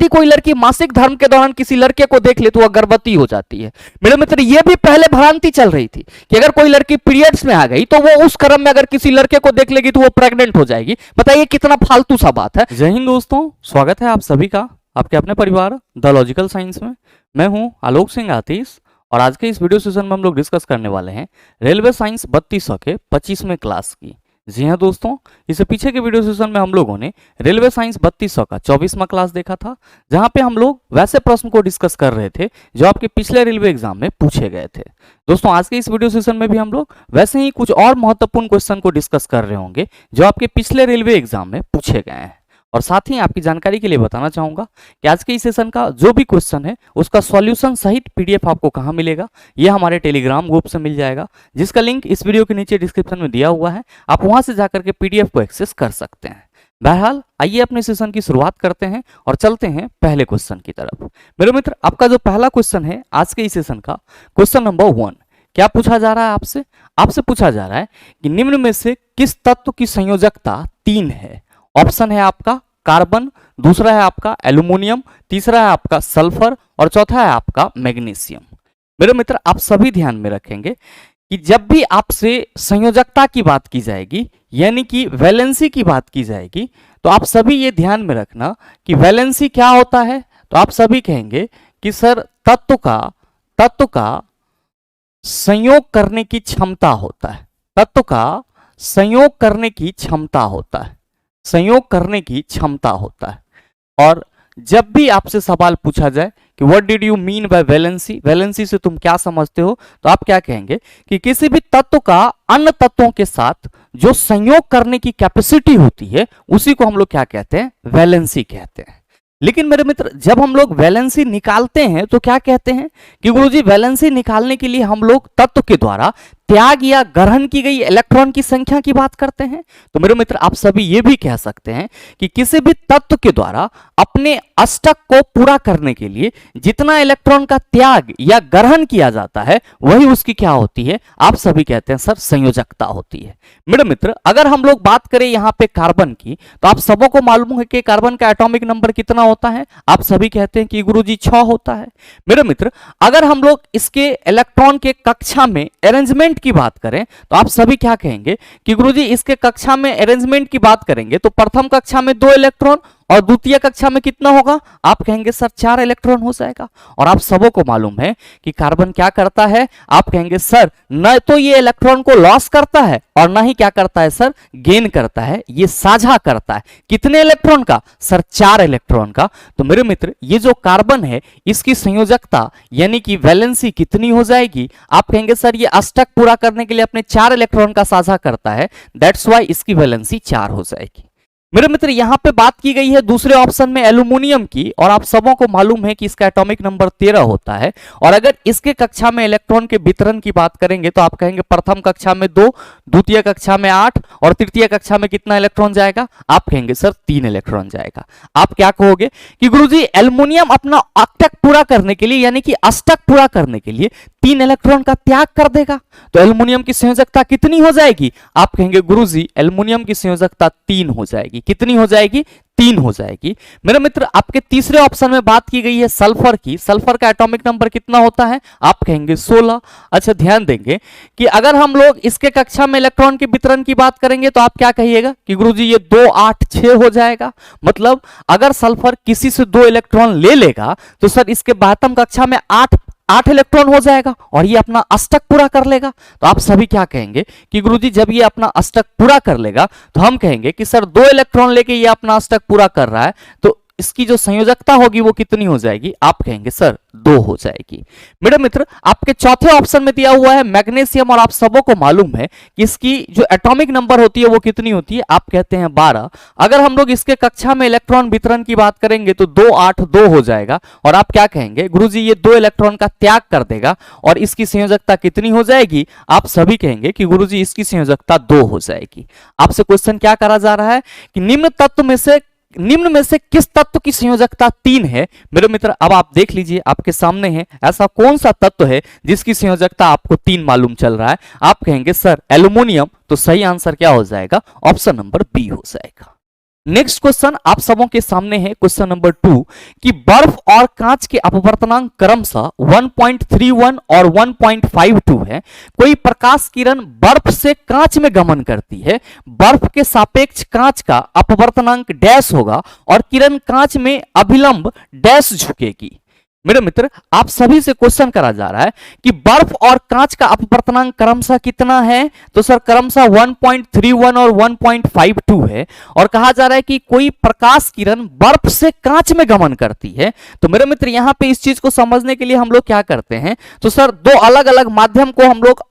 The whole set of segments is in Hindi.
यदि कोई लड़की मासिक धर्म के दौरान किसी लड़के को देख ले तो वह गर्भवती हो जाती है। मेरे मित्र ये भी पहले भ्रांति चल रही थी कि अगर कोई लड़की पीरियड्स में आ गई तो वो उस क्रम में अगर किसी लड़के को देख लेगी तो वो प्रेग्नेंट हो जाएगी। बताइए कितना फालतू सा बात है। जय हिंद दोस्तों, स्वागत है आप सभी का आपके अपने परिवार द लॉजिकल साइंस में। मैं हूं आलोक सिंह आतिश और आज के इस वीडियो सेशन में हम लोग डिस्कस करने वाले हैं रेलवे साइंस 3200 के 25वें क्लास की। जी हाँ दोस्तों, इससे पीछे के वीडियो सेशन में हम लोगों ने रेलवे साइंस 3200 का 24वां क्लास देखा था, जहां पे हम लोग वैसे प्रश्न को डिस्कस कर रहे थे जो आपके पिछले रेलवे एग्जाम में पूछे गए थे। दोस्तों आज के इस वीडियो सेशन में भी हम लोग वैसे ही कुछ और महत्वपूर्ण क्वेश्चन को डिस्कस कर रहे होंगे जो आपके पिछले रेलवे एग्जाम में पूछे गए हैं। और साथ ही आपकी जानकारी के लिए बताना चाहूंगा कि आज के इस सेशन का जो भी क्वेश्चन है उसका सॉल्यूशन सहित पीडीएफ आपको कहां मिलेगा, यह हमारे टेलीग्राम ग्रुप से मिल जाएगा, जिसका लिंक इस वीडियो के नीचे डिस्क्रिप्शन में दिया हुआ है। आप वहां से जाकर के पीडीएफ को एक्सेस कर सकते हैं। बहरहाल आइए अपने सेशन की शुरुआत करते हैं और चलते हैं पहले क्वेश्चन की तरफ। मेरे मित्र, आपका जो पहला क्वेश्चन है आज के इस सेशन का, क्वेश्चन नंबर 1, क्या पूछा जा रहा है आपसे पूछा जा रहा है कि निम्न में से किस तत्व की संयोजकता 3 है। ऑप्शन है आपका कार्बन, दूसरा है आपका एल्यूमिनियम, तीसरा है आपका सल्फर और चौथा है आपका मैग्नीशियम। मेरे मित्र, आप सभी ध्यान में रखेंगे कि जब भी आपसे संयोजकता की बात की जाएगी यानी कि वैलेंसी की बात की जाएगी तो आप सभी ये ध्यान में रखना कि वैलेंसी क्या होता है। तो आप सभी कहेंगे कि सर तत्व का संयोग करने की क्षमता होता है, तत्व का संयोग करने की क्षमता होता है, संयोग करने की क्षमता होता है। और जब भी आपसे सवाल पूछा जाए कि what did you mean by valency, valency से तुम क्या समझते हो, तो आप क्या कहेंगे कि किसी भी तत्व का अन्य तत्वों के साथ जो संयोग करने की कैपेसिटी होती है उसी को हम लोग क्या कहते हैं, वैलेंसी कहते हैं। लेकिन मेरे मित्र, जब हम लोग वैलेंसी निकालते हैं तो क्या कहते हैं कि गुरुजी वैलेंसी निकालने के लिए हम लोग तत्व के द्वारा त्याग या ग्रहण की गई इलेक्ट्रॉन की संख्या की बात करते हैं। तो मेरे मित्र, आप सभी ये भी कह सकते हैं कि किसी भी तत्व के द्वारा अपने अष्टक को पूरा करने के लिए जितना इलेक्ट्रॉन का त्याग या ग्रहण किया जाता है वही उसकी क्या होती है, आप सभी कहते हैं सर संयोजकता होती है। मेरे मित्र, अगर हम लोग बात करें यहाँ पे कार्बन की, तो आप सबों को मालूम है कि कार्बन का एटॉमिक नंबर कितना होता है, आप सभी कहते हैं कि गुरुजी 6 होता है। मेरे मित्र, अगर हम लोग इसके इलेक्ट्रॉन के कक्षा में अरेंजमेंट की बात करें तो आप सभी क्या कहेंगे कि गुरुजी इसके कक्षा में अरेंजमेंट की बात करेंगे तो प्रथम कक्षा में 2 इलेक्ट्रॉन और द्वितीय कक्षा में कितना होगा, आप कहेंगे सर 4 इलेक्ट्रॉन हो जाएगा। और आप सबों को मालूम है कि कार्बन क्या करता है, आप कहेंगे सर न तो ये इलेक्ट्रॉन को लॉस करता है और ना ही क्या करता है सर, गेन करता है, ये साझा करता है। कितने इलेक्ट्रॉन का सर, 4 इलेक्ट्रॉन का। तो मेरे मित्र, ये जो कार्बन है इसकी संयोजकता यानी कि वैलेंसी कितनी हो जाएगी, आप कहेंगे सर ये अष्टक पूरा करने के लिए अपने 4 इलेक्ट्रॉन का साझा करता है, दैट्स वाई इसकी वैलेंसी 4 हो जाएगी। मेरे मित्र, यहां पे बात की गई है दूसरे ऑप्शन में एल्यूमिनियम की, और आप सबों को मालूम है कि इसका एटॉमिक नंबर 13 होता है। और अगर इसके कक्षा में इलेक्ट्रॉन के वितरण की बात करेंगे तो आप कहेंगे प्रथम कक्षा में 2, द्वितीय कक्षा में 8 और तृतीय कक्षा में कितना इलेक्ट्रॉन जाएगा, आप कहेंगे सर 3 इलेक्ट्रॉन जाएगा। आप क्या कहोगे कि गुरुजी एल्यूमिनियम अपना अष्टक पूरा करने के लिए यानी कि अष्टक पूरा करने के लिए 3 इलेक्ट्रॉन का त्याग कर देगा, तो एल्यूमिनियम की संयोजकता कितनी हो जाएगी, आप कहेंगे गुरुजी एल्यूमिनियम की संयोजकता 3 हो जाएगी। कितनी हो जाएगी, 3 हो जाएगी। मेरे मित्र, आपके तीसरे ऑप्शन में बात की गई है सल्फर की, सल्फर का एटॉमिक नंबर कितना होता है, आप कहेंगे 16। अच्छा ध्यान देंगे कि अगर हम लोग इसके कक्षा में इलेक्ट्रॉन के वितरण की बात करेंगे तो आप क्या कहिएगा कि गुरुजी ये 2, 8, 6 हो जाएगा। मतलब अगर सल्फर किसी से 2 इलेक्ट्रॉन ले लेगा तो सर इसके 12वीं कक्षा में 8 इलेक्ट्रॉन हो जाएगा और ये अपना अष्टक पूरा कर लेगा। तो आप सभी क्या कहेंगे कि गुरुजी जब ये अपना अष्टक पूरा कर लेगा तो हम कहेंगे कि सर 2 इलेक्ट्रॉन लेके ये अपना अष्टक पूरा कर रहा है तो इसकी जो संयोजकता होगी वो कितनी हो जाएगी, आप कहेंगे सर 2 हो जाएगी। मेरे मित्र, आपके चौथे ऑप्शन में दिया हुआ है मैग्नीशियम, और आप सबों को मालूम है कि इसकी जो एटॉमिक नंबर होती है वो कितनी होती है, आप कहते हैं 12। अगर हम लोग इसके कक्षा में इलेक्ट्रॉन वितरण की बात करेंगे तो 2, 8, 2 हो जाएगा। और आप क्या कहेंगे गुरुजी ये 2 इलेक्ट्रॉन का त्याग कर देगा और इसकी संयोजकता कितनी हो जाएगी, आप सभी कहेंगे कि गुरुजी इसकी संयोजकता 2 हो जाएगी। आपसे क्वेश्चन क्या करा जा रहा है कि निम्न में से किस तत्व की संयोजकता 3 है। मेरे मित्र, अब आप देख लीजिए आपके सामने है ऐसा कौन सा तत्व है जिसकी संयोजकता आपको 3 मालूम चल रहा है, आप कहेंगे सर एल्यूमिनियम। तो सही आंसर क्या हो जाएगा, ऑप्शन नंबर बी हो जाएगा। नेक्स्ट क्वेश्चन आप सबों के सामने है क्वेश्चन नंबर 2 कि बर्फ और कांच के अपवर्तनांक क्रमशः 1.31 और 1.52 है। कोई प्रकाश किरण बर्फ से कांच में गमन करती है, बर्फ के सापेक्ष कांच का अपवर्तनांक डैश होगा और किरण कांच में अभिलंब डैश झुकेगी। मेरे मित्र आप सभी से क्वेश्चन करा जा रहा है कि बर्फ और कांच का अपवर्तनांक क्रमशः कितना है, तो सर क्रमशः 1.31 और 1.52 है। और कहा जा रहा है कि कोई प्रकाश किरण बर्फ से कांच में गमन करती है। तो मेरे मित्र यहां पे इस चीज को समझने के लिए हम लोग क्या करते हैं, तो सर दो अलग अलग माध्यम को हम लोग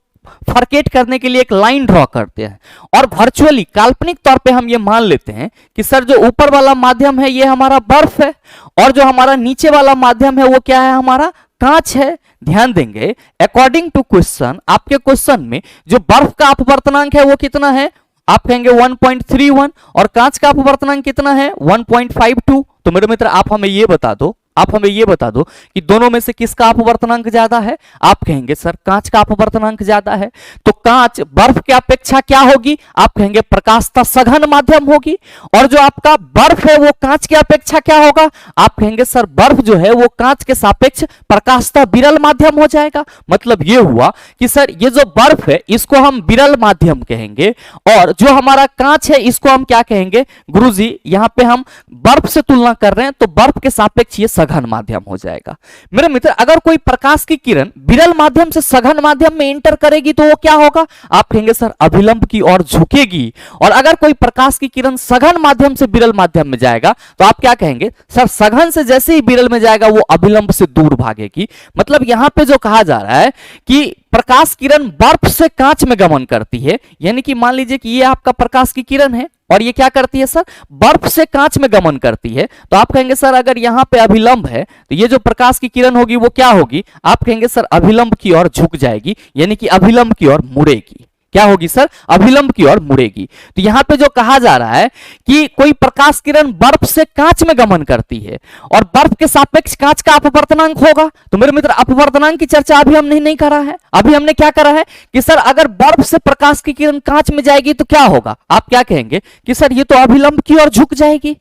फरकेट करने के लिए एक लाइन ड्रॉ करते हैं और वर्चुअली काल्पनिक तौर पे हम ये मान लेते हैं कि सर जो ऊपर वाला माध्यम है ये हमारा बर्फ है और जो हमारा नीचे वाला माध्यम है वो क्या है, हमारा कांच है। ध्यान देंगे अकॉर्डिंग टू क्वेश्चन, आपके क्वेश्चन में जो बर्फ का अपवर्तनांक है वो कितना है, आप कहेंगे 1.31 और कांच का अपवर्तनांक कितना है 1.52। तो मेरे मित्र आप हमें ये बता दो कि दोनों में से किसका अपवर्तनांक ज्यादा है, आप कहेंगे सर कांच का अपवर्तनांक ज्यादा है। तो कांच बर्फ की अपेक्षा क्या होगी, आप कहेंगे प्रकाशता सघन माध्यम होगी। और जो आपका बर्फ है वो कांच की अपेक्षा क्या होगा, आप कहेंगे सर बर्फ जो है वो कांच के सापेक्ष प्रकाशता विरल माध्यम हो जाएगा। मतलब ये हुआ कि सर ये जो बर्फ है इसको हम विरल माध्यम कहेंगे और जो हमारा कांच है इसको हम क्या कहेंगे, गुरुजी यहां पे हम बर्फ से तुलना कर रहे हैं तो बर्फ के सापेक्ष ये सघन माध्यम हो जाएगा। मेरे मित्र अगर कोई प्रकाश की किरण विरल माध्यम से सघन माध्यम में एंटर करेगी तो वो क्या होगा, आप कहेंगे सर अभिलंब की ओर झुकेगी। और अगर कोई प्रकाश की किरण सघन माध्यम से विरल माध्यम में जाएगा तो आप क्या कहेंगे, सर सघन से जैसे ही विरल में जाएगा वो अभिलंब से दूर भागेगी। मतलब यहां पे जो कहा जा रहा है कि प्रकाश किरण बर्फ से कांच में गमन करती है, यानी कि मान लीजिए कि ये आपका प्रकाश की किरण है और ये क्या करती है सर, बर्फ से कांच में गमन करती है। तो आप कहेंगे सर अगर यहां पे अभिलंब है तो ये जो प्रकाश की किरण होगी वो क्या होगी, आप कहेंगे सर अभिलंब की ओर झुक जाएगी, यानी कि अभिलंब की ओर मुड़ेगी। क्या होगी सर, अभिलंब की ओर मुड़ेगी। तो यहां पे जो कहा जा रहा है कि कोई प्रकाश किरण बर्फ से कांच में गमन करती है और बर्फ के सापेक्ष कांच का अपवर्तनांक होगा। तो मेरे मित्र अपवर्तनांक की चर्चा अभी हमने नहीं करा है, अभी हमने क्या करा है कि सर अगर बर्फ से प्रकाश की किरण कांच में जाएगी तो क्या होगा, आप क्या कहेंगे कि सर ये तो अभिलंब की ओर झुक जाएगी।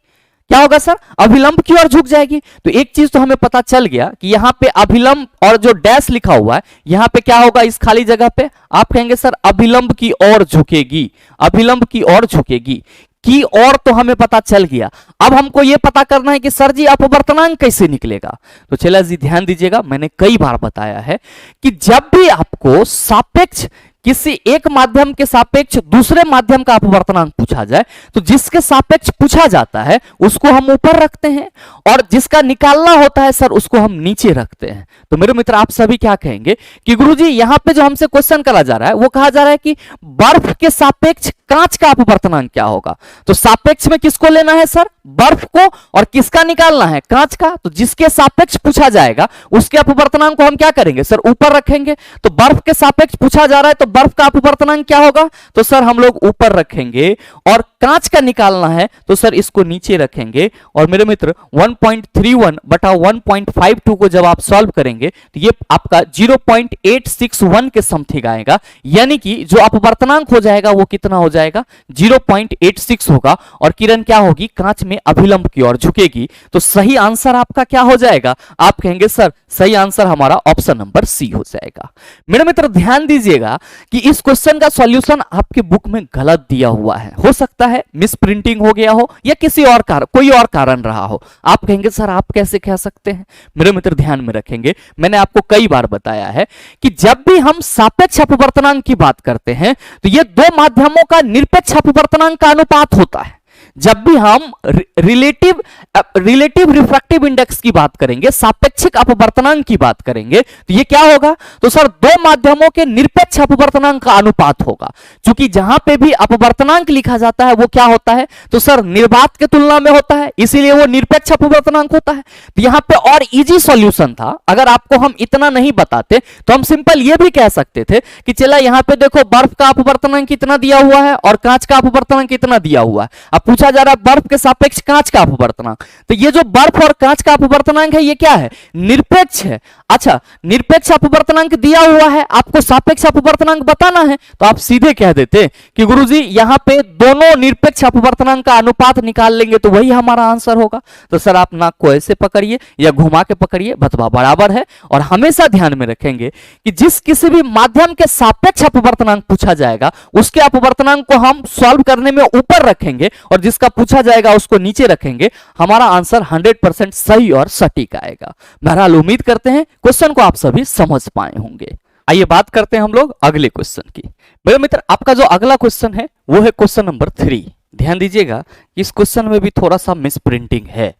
क्या होगा सर, अभिलंब की ओर झुक जाएगी। तो एक चीज तो हमें पता चल गया कि यहां पे अभिलंब और जो डैश लिखा हुआ है यहां पे क्या होगा, इस खाली जगह पे आप कहेंगे सर अभिलंब की ओर झुकेगी, अभिलंब की ओर झुकेगी की ओर। तो हमें पता चल गया। अब हमको यह पता करना है कि सर जी अपवर्तनांक कैसे निकलेगा। तो चला जी ध्यान दीजिएगा, मैंने कई बार बताया है कि जब भी आपको सापेक्ष किसी एक माध्यम के सापेक्ष दूसरे माध्यम का अपवर्तनांक पूछा जाए तो जिसके सापेक्ष पूछा जाता है उसको हम ऊपर रखते हैं और जिसका निकालना होता है सर उसको हम नीचे रखते हैं। तो मेरे मित्र आप सभी क्या कहेंगे कि गुरुजी यहां पे जो हमसे क्वेश्चन करा जा रहा है वो कहा जा रहा है कि बर्फ के सापेक्ष कांच का अपवर्तनांक क्या होगा। तो सापेक्ष में किसको लेना है सर, बर्फ को, और किसका निकालना है, कांच का। तो जिसके सापेक्ष पूछा जाएगा उसके अपवर्तनांक को हम क्या करेंगे सर, ऊपर रखेंगे। तो बर्फ के सापेक्ष पूछा जा रहा है तो बर्फ का अपवर्तनांक क्या होगा, तो सर हम लोग ऊपर रखेंगे। और कांच का निकालना है तो सर इसको नीचे रखेंगे। और मेरे मित्र 1.31 बटा 1.52 को जब आप सॉल्व करेंगे तो ये आपका 0.861 के समथिंग आएगा, यानी कि जो अपवर्तनांक हो जाएगा वो कितना हो जाएगा, 0.86 होगा। और किरण क्या होगी, कांच में अभिलंब की ओर झुकेगी। तो सही आंसर आपका क्या हो जाएगा, आप कहेंगे सर सही आंसर हमारा ऑप्शन नंबर सी हो जाएगा। मेरे मित्र ध्यान दीजिएगा कि इस क्वेश्चन का सॉल्यूशन आपके बुक में गलत दिया हुआ है। हो सकता है मिस प्रिंटिंग हो गया हो या किसी और कोई और कारण रहा हो। आप कहेंगे सर आप कैसे कह सकते हैं। मेरे मित्र ध्यान में रखेंगे, मैंने आपको कई बार बताया है कि जब भी हम सापेक्ष अपवर्तनांक की बात करते हैं तो यह दो माध्यमों का निरपेक्ष अपवर्तनांक का अनुपात होता है। जब भी हम रिलेटिव रिफ्रैक्टिव इंडेक्स की बात करेंगे, सापेक्षिक अपवर्तनांक की बात करेंगे, तो ये क्या होगा, तो सर दो माध्यमों के निरपेक्ष अपवर्तनांक का अनुपात होगा। क्योंकि जहां पे भी अपवर्तनांक लिखा जाता है वो क्या होता है, तो सर निर्वात के तुलना में होता है, इसीलिए वो निरपेक्ष अपवर्तनांक होता है। तो यहां पे और इजी सॉल्यूशन था। अगर आपको हम इतना नहीं बताते तो हम सिंपल ये भी कह सकते थे कि चला यहां पे देखो बर्फ का अपवर्तनांक कितना दिया हुआ है और कांच का अपवर्तनांक कितना दिया हुआ है। अब पूछा पूछा जा रहा है बर्फ के सापेक्ष कांच का अपवर्तनांक। तो ये जो बर्फ और कांच का अपवर्तनांक है ये क्या है, निरपेक्ष है। अच्छा, निरपेक्ष अपवर्तनांक दिया हुआ है, आपको सापेक्ष अपवर्तनांक बताना है, तो आप सीधे कह देते कि गुरुजी यहां पे दोनों निरपेक्ष अपवर्तनांक का अनुपात निकाल लेंगे तो वही हमारा आंसर होगा। तो सर आप नाक को ऐसे पकड़िए या घुमा के पकड़िए, बतवा बराबर है। और हमेशा ध्यान में रखेंगे कि जिस किसी भी माध्यम के सापेक्ष अपवर्तनांक पूछा जाएगा उसके अपवर्तनांक को हम सॉल्व करने में ऊपर रखेंगे और जिसका पूछा जाएगा उसको नीचे रखेंगे, हमारा आंसर 100% सही और सटीक आएगा। बहरहाल उम्मीद करते हैं क्वेश्चन को आप सभी समझ पाए होंगे। आइए बात करते हैं हम लोग अगले क्वेश्चन की। मेरे मित्र, आपका जो अगला क्वेश्चन है वो है क्वेश्चन नंबर 3। ध्यान दीजिएगा, इस क्वेश्चन में भी थोड़ा सा मिस प्रिंटिंग है।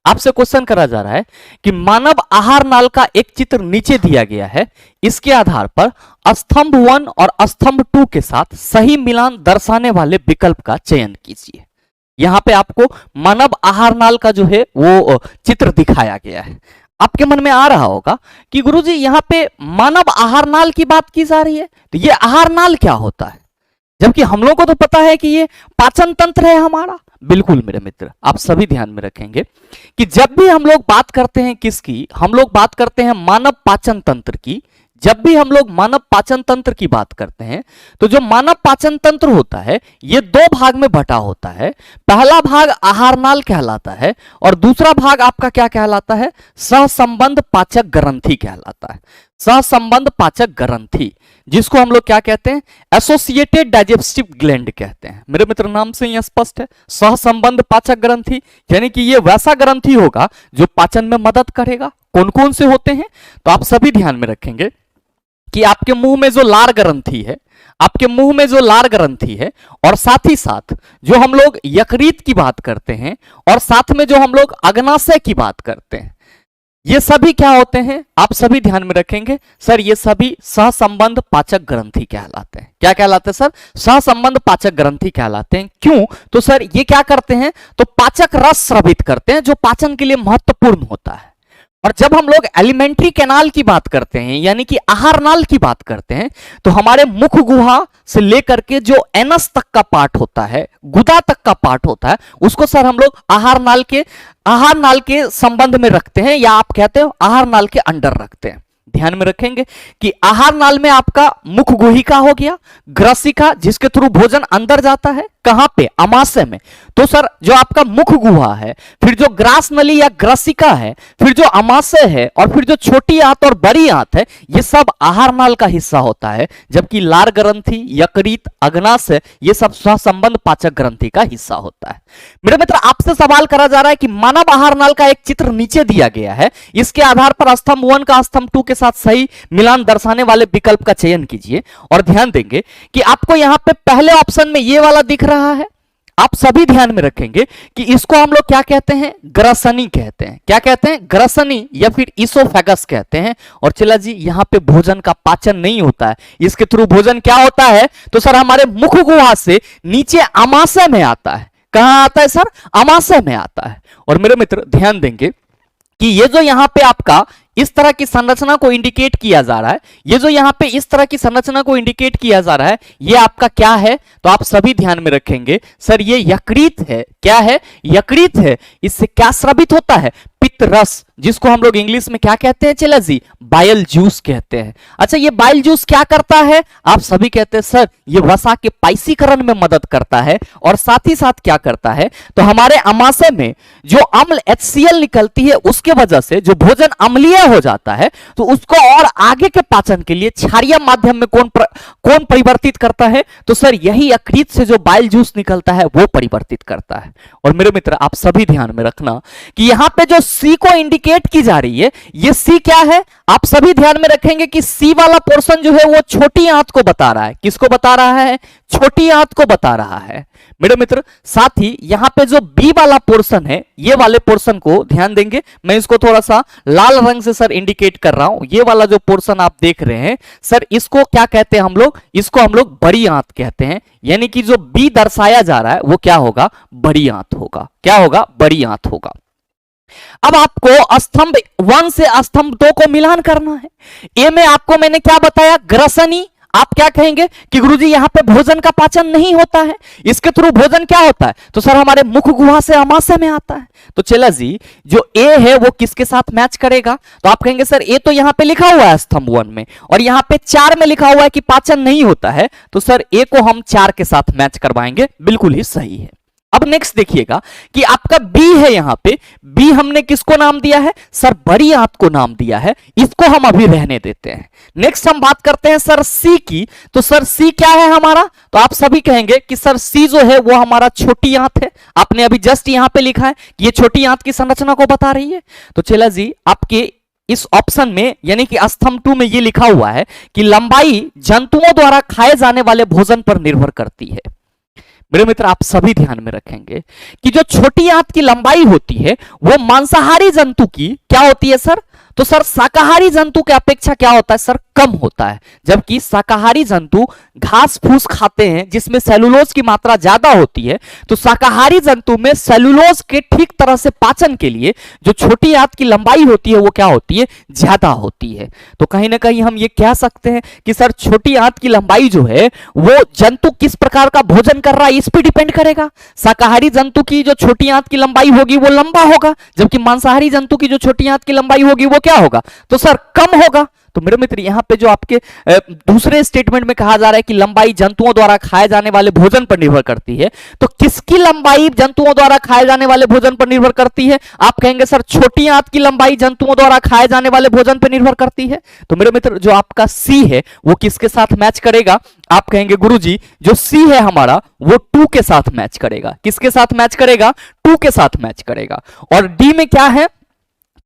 आपसे क्वेश्चन करा जा रहा है कि मानव आहार नाल का एक चित्र नीचे दिया गया है, इसके आधार पर स्तंभ 1 और स्तंभ 2 के साथ सही मिलान दर्शाने वाले विकल्प का चयन कीजिए। यहां पे आपको मानव आहार नाल का जो है वो चित्र दिखाया गया है। आपके मन में आ रहा होगा कि गुरुजी यहां पे मानव आहार नाल की बात की जा रही है, तो ये आहार नाल क्या होता है, जबकि हम लोग को तो पता है कि ये पाचन तंत्र है हमारा। बिल्कुल मेरे मित्र, आप सभी ध्यान में रखेंगे कि जब भी हम लोग बात करते हैं किसकी, हम लोग बात करते हैं मानव पाचन तंत्र की। जब भी हम लोग मानव पाचन तंत्र की बात करते हैं तो जो मानव पाचन तंत्र होता है ये 2 भाग में बटा होता है। पहला भाग आहार नाल कहलाता है और दूसरा भाग आपका क्या कहलाता है, सहसंबंध पाचक ग्रंथि कहलाता है। सहसंबंध पाचक ग्रंथि, जिसको हम लोग क्या कहते हैं, एसोसिएटेड डाइजेस्टिव ग्लैंड कहते हैं। मेरे मित्र नाम से ही स्पष्ट है, सहसंबंध पाचक ग्रंथि, यानी कि ये वैसा ग्रंथि होगा जो पाचन में मदद करेगा। कौन कौन से होते हैं, तो आप सभी ध्यान में रखेंगे कि आपके मुंह में जो लार ग्रंथि है, आपके मुंह में जो लार ग्रंथि है, और साथ ही साथ जो हम लोग यकृत की बात करते हैं, और साथ में जो हम लोग अग्नाशय की बात करते हैं, ये सभी क्या होते हैं, आप सभी ध्यान में रखेंगे। सर ये सभी सहसंबंध पाचक ग्रंथि कहलाते हैं। क्या कहलाते हैं सर, सहसंबंध पाचक ग्रंथि कहलाते हैं। क्यों, तो सर ये क्या करते हैं, तो पाचक रस स्रावित करते हैं जो पाचन के लिए महत्वपूर्ण होता है। और जब हम लोग एलिमेंट्री कैनाल की बात करते हैं, यानी कि आहार नाल की बात करते हैं, तो हमारे मुख गुहा से लेकर के जो एनस तक का पार्ट होता है, गुदा तक का पार्ट होता है, उसको सर हम लोग आहार नाल के संबंध में रखते हैं, या आप कहते हो आहार नाल के अंडर रखते हैं। ध्यान में रखेंगे कि आहार नाल में आपका मुख गुहिका हो गया, ग्रसिका जिसके थ्रू भोजन अंदर जाता है, कहां पे, अमाशय में। तो सर जो आपका मुख गुहा है, फिर जो ग्रास नली या ग्रसिका है, फिर जो अमाशय है, और फिर जो छोटी आंत और बड़ी आंत है, ये सब आहार नाल का हिस्सा होता है। जबकि लार ग्रंथि, यकृत, अग्नाशय ये सब सहसंबंध पाचक ग्रंथि का हिस्सा होता है। मेरे मित्र आपसे सवाल करा जा रहा है कि मानव आहार नाल का एक चित्र नीचे दिया गया है, इसके आधार पर स्तंभ 1 का स्तंभ 2 के साथ सही मिलान दर्शाने वाले विकल्प का चयन कीजिए। और ध्यान देंगे कि आपको यहां पे पहले ऑप्शन में ये वाला दिख रहा है, आप सभी ध्यान में रखेंगे कि इसको हम लोग क्या कहते हैं, ग्रसनी कहते हैं। क्या कहते हैं, ग्रसनी, या फिर इसोफेगस कहते हैं। और चला जी यहां पे भोजन का पाचन नहीं होता है, इसके थ्रू भोजन क्या होता है, तो सर हमारे मुख गुहा से नीचे अमाशय में आता है। कहां आता है सर, अमाशय में आता है। और मेरे मित्र ध्यान देंगे कि ये जो यहां पे आपका इस तरह की संरचना को इंडिकेट किया जा रहा है, ये जो यहां पे इस तरह की संरचना को इंडिकेट किया जा रहा है, ये आपका क्या है, तो आप सभी ध्यान में रखेंगे सर ये यकृत है। क्या है, यकृत है। इससे क्या स्रावित होता है, पित्त रस, जिसको हम लोग इंग्लिश में क्या कहते हैं चला जी, बाइल जूस कहते हैं। अच्छा ये बाइल जूस क्या करता है, आप सभी कहते हैं सर ये वसा के पाइसीकरण में मदद करता है। और साथ ही साथ क्या करता है, तो हमारे अमाशय में जो अम्ल HCl निकलती है उसके वजह से जो भोजन अम्लीय हो जाता है, तो उसको और आगे के पाचन के लिए क्षारीय माध्यम में कौन परिवर्तित करता है, तो सर यही यकृत से जो बाइल जूस निकलता है वो परिवर्तित करता है। और मेरे मित्र आप सभी ध्यान में रखना कि यहां पे जो सी को इंडिकेट की जा रही है, ये सी क्या है, आप सभी ध्यान में रखेंगे कि सी वाला पोर्शन जो है वो छोटी आंत को बता रहा है। किसको बता रहा है, छोटी आंत को बता रहा है मेरे मित्र। साथ ही यहां पे जो बी वाला पोर्शन है, ये वाले पोर्शन को ध्यान देंगे, मैं इसको थोड़ा सा लाल रंग से सर इंडिकेट कर रहा हूं। ये वाला जो पोर्शन आप देख रहे हैं सर, इसको क्या कहते हैं हम लोग, इसको हम लोग बड़ी आंत कहते हैं। यानी कि जो बी दर्शाया जा रहा है वो क्या होगा, बड़ी आंत होगा। क्या होगा, बड़ी आंत होगा। अब आपको स्तंभ 1 से स्तंभ 2 को मिलान करना है। ए में आपको मैंने क्या बताया, ग्रसनी, आप क्या कहेंगे कि गुरुजी यहां पे भोजन का पाचन नहीं होता है, इसके थ्रू भोजन क्या होता है, तो सर हमारे मुख गुहा से आमाशय में आता है। तो चला जी, जो ए है वो किसके साथ मैच करेगा, तो आप कहेंगे सर ए तो यहां पे लिखा हुआ है स्तंभ 1 में, और यहां पे 4 में लिखा हुआ है कि पाचन नहीं होता है, तो सर ए को हम 4 के साथ मैच करवाएंगे, बिल्कुल ही सही है। अब नेक्स्ट देखिएगा कि आपका बी है, यहां पे बी हमने किसको नाम दिया है, सर बड़ी आंत को नाम दिया है, इसको हम अभी रहने देते हैं। नेक्स्ट हम बात करते हैं सर सी की, तो सर सी क्या है हमारा, तो आप सभी कहेंगे कि सर सी जो है वो हमारा छोटी आंत है, आपने अभी जस्ट यहां पे लिखा है कि ये छोटी आंत की संरचना को बता रही है। तो चला जी, आपके इस ऑप्शन में यानी कि स्तंभ 2 में ये लिखा हुआ है कि लंबाई जंतुओं द्वारा खाए जाने वाले भोजन पर निर्भर करती है। मेरे मित्र आप सभी ध्यान में रखेंगे कि जो छोटी आंत की लंबाई होती है वो मांसाहारी जंतु की क्या होती है सर, तो सर शाकाहारी जंतु के अपेक्षा क्या होता है सर, कम होता है। जबकि शाकाहारी जंतु घास फूस खाते हैं जिसमें सेलुलोज की मात्रा ज्यादा होती है, तो शाकाहारी जंतु में सेलुलोज के ठीक तरह से पाचन के लिए जो छोटी आंत की लंबाई होती है वो क्या होती है, ज्यादा होती है। तो कहीं ना कहीं हम ये कह सकते हैं कि सर छोटी आंत की लंबाई जो है वो जंतु किस प्रकार का भोजन कर रहा है इस पर डिपेंड करेगा। शाकाहारी जंतु की जो छोटी आंत की लंबाई होगी वो लंबा होगा, जबकि मांसाहारी जंतु की जो छोटी आंत की लंबाई होगी वो क्या होगा, तो सर कम होगा। तो मेरे मित्र यहां पे जो आपके दूसरे स्टेटमेंट में कहा जा रहा है कि लंबाई जंतुओं द्वारा खाए जाने वाले भोजन पर निर्भर करती है, तो किसकी लंबाई जंतुओं द्वारा खाए जाने वाले भोजन पर निर्भर करती है, आप कहेंगे सर छोटी आंत की लंबाई जंतुओं द्वारा खाए जाने वाले भोजन पर निर्भर करती है। तो मेरे मित्र जो आपका सी है वो किसके साथ मैच करेगा, आप कहेंगे गुरुजी जो सी है हमारा वो 2 के साथ मैच करेगा। किसके साथ मैच करेगा, 2 के साथ मैच करेगा। और डी में क्या है,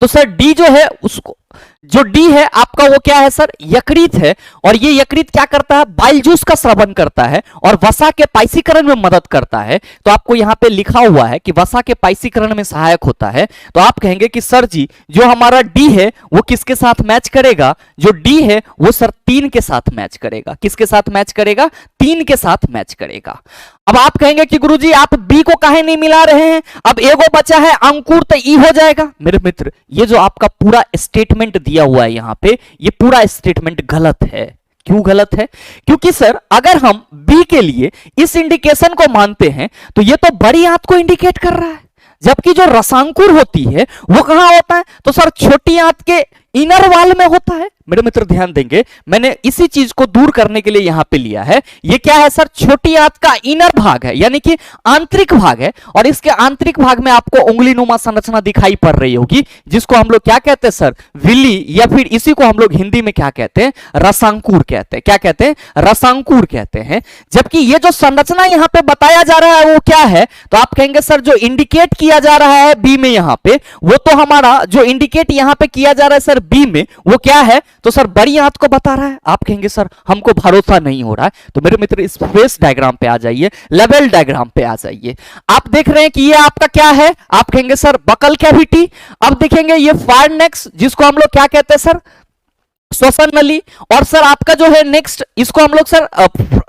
तो सर डी जो है उसको जो डी है आपका वो क्या है सर, यकृत है, और ये यकृत क्या करता है, बाइल जूस का स्रवण करता है और वसा के पाइसीकरण में मदद करता है। तो आपको यहां पे लिखा हुआ है कि वसा के पाइसीकरण में सहायक होता है। तो आप कहेंगे कि सर जी जो हमारा डी है वो किसके साथ मैच करेगा, जो डी है वो सर 3 के साथ मैच करेगा। किसके साथ मैच करेगा, 3 के साथ मैच करेगा। अब आप कहेंगे कि गुरुजी आप बी को काहे नहीं मिला रहे हैं, अब एगो बचा है अंकुर तो ई हो जाएगा। मेरे मित्र ये जो आपका पूरा स्टेटमेंट दिया हुआ है यहां पे, ये पूरा स्टेटमेंट गलत है। क्यों गलत है, क्योंकि सर अगर हम बी के लिए इस इंडिकेशन को मानते हैं तो ये तो बड़ी आंत को इंडिकेट कर रहा है, जबकि जो रसांकुर होती है वो कहां होता है, तो सर छोटी आंत के इनर वाल में होता है। मेरे मित्र ध्यान देंगे, मैंने इसी चीज को दूर करने के लिए यहां पे लिया है। ये क्या है सर, छोटी आंत का इनर भाग है, यानी कि आंतरिक भाग है, और इसके आंतरिक भाग में आपको उंगली नुमा संरचना दिखाई पड़ रही होगी, जिसको हम लोग क्या कहते हैं सर, विली, या फिर इसी को हम लोग हिंदी में क्या कहते हैं, रसांकुर कहते हैं। क्या कहते हैं, रसांकुर कहते हैं। जबकि ये जो संरचना यहां पे बताया जा रहा है वो क्या है, तो आप कहेंगे सर जो इंडिकेट किया जा रहा है बी में यहां पे, वो तो हमारा जो इंडिकेट यहां पे किया जा रहा है सर बी में, वो क्या है, तो सर बड़ी आंत को बता रहा है। आप कहेंगे सर हमको भरोसा नहीं हो रहा है, तो मेरे मित्र इस फेस डायग्राम पे आ जाइए, लेवल डायग्राम पे आ जाइए। आप देख रहे हैं कि ये आपका क्या है, आप कहेंगे सर बकल कैविटी। अब देखेंगे ये फायरनेक्स, जिसको हम लोग क्या कहते हैं सर, श्वसन नली। और सर आपका जो है नेक्स्ट, इसको हम लोग सर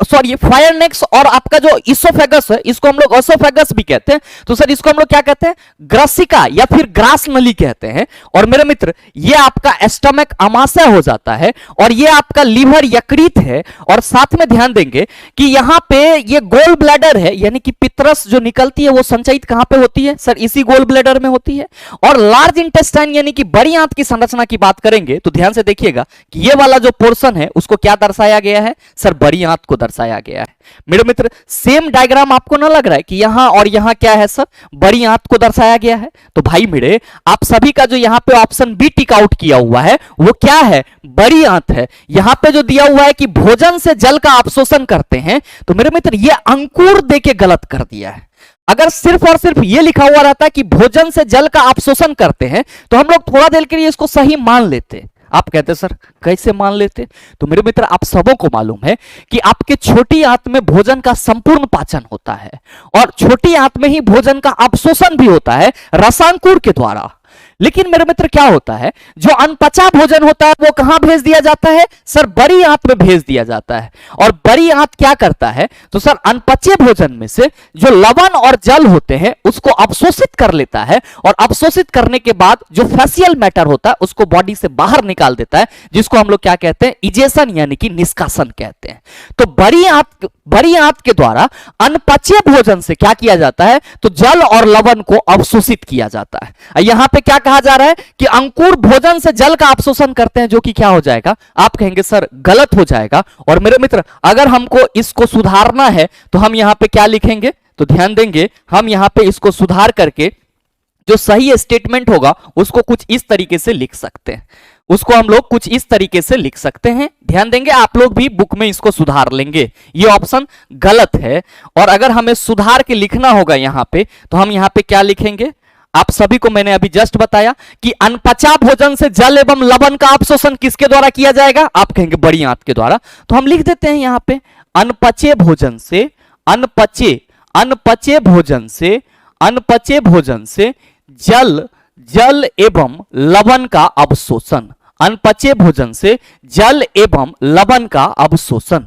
सॉरी फायरनेक्स, और आपका जो इसोफेगस है इसको हम लोग ओसोफेगस भी कहते हैं। तो सर इसको हम लोग क्या कहते हैं, ग्रसिका या फिर ग्रास नली कहते हैं। और मेरे मित्र ये आपका स्टमक अमाशय हो जाता है, और ये आपका लीवर यकृत है। और साथ में ध्यान देंगे कि यहां पे ये गोल ब्लैडर है, यानी कि पित्रस जो निकलती है वो संचयित कहां पे होती है सर, इसी गोल ब्लैडर में होती है। और लार्ज इंटेस्टाइन यानी कि बड़ी आंत की संरचना की बात करेंगे तो ध्यान से देखिएगा कि ये वाला जो पोर्शन है उसको क्या दर्शाया गया है सर, बड़ी आंत को दर्शाया गया है। मेरे मित्र सेम डायग्राम आपको ना लग रहा है कि यहां और यहां क्या है सर, बड़ी आंत को दर्शाया गया है। तो भाई मेरे आप सभी का जो यहां पे ऑप्शन बी टिक आउट किया हुआ है वो क्या है, बड़ी आंत है। यहां पे जो दिया हुआ है कि भोजन से जल का अवशोषण करते हैं, तो मेरे मित्र ये अंकुर देके गलत कर दिया है। अगर सिर्फ और सिर्फ ये लिखा हुआ रहता है कि भोजन से जल का अवशोषण करते हैं तो हम लोग थोड़ा देर के लिए इसको सही मान लेते। आप कहते सर कैसे मान लेते, तो मेरे मित्र आप सबों को मालूम है कि आपके छोटी आंत में भोजन का संपूर्ण पाचन होता है, और छोटी आंत में ही भोजन का अवशोषण भी होता है रसांकुर के द्वारा। लेकिन मेरे मित्र क्या होता है, जो अनपचा भोजन होता है वो कहां भेज दिया जाता है सर, बड़ी आंत में भेज दिया जाता है। और बड़ी आंत क्या करता है, तो सर अनपचे भोजन में से जो लवण और जल होते हैं उसको अवशोषित कर लेता है, और अवशोषित करने के बाद जो फेसियल मैटर होता है उसको बॉडी से बाहर निकाल देता है, जिसको हम लोग क्या कहते हैं, इजेशन यानी कि निष्कासन कहते हैं। तो बड़ी आंत के द्वारा अनपचे भोजन से क्या किया जाता है, तो जल और लवण को अवशोषित किया जाता है। यहां पे क्या कहा जा रहा है कि अंकुर भोजन से जल का अवशोषण करते हैं, जो कि क्या हो जाएगा, आप कहेंगे सर गलत हो जाएगा। और मेरे मित्र अगर हमको इसको सुधारना है तो हम यहां पे क्या लिखेंगे, तो ध्यान देंगे, हम यहां पे इसको सुधार करके जो सही स्टेटमेंट होगा उसको कुछ इस तरीके से लिख सकते हैं, उसको हम लोग कुछ इस तरीके से लिख सकते हैं। ध्यान देंगे, आप लोग भी बुक में इसको सुधार लेंगे, ये ऑप्शन गलत है। और अगर हमें सुधार के लिखना होगा यहां पे, तो हम यहां पे क्या लिखेंगे, आप सभी को मैंने अभी जस्ट बताया कि अनपचा भोजन से जल एवं लवण का अवशोषण किसके द्वारा किया जाएगा, आप कहेंगे बड़ी आंत के द्वारा। तो हम लिख देते हैं यहां पे अनपचे भोजन से अनपचे भोजन से जल एवं लवण का अवशोषण, अनपचे भोजन से जल एवं लवण का अवशोषण,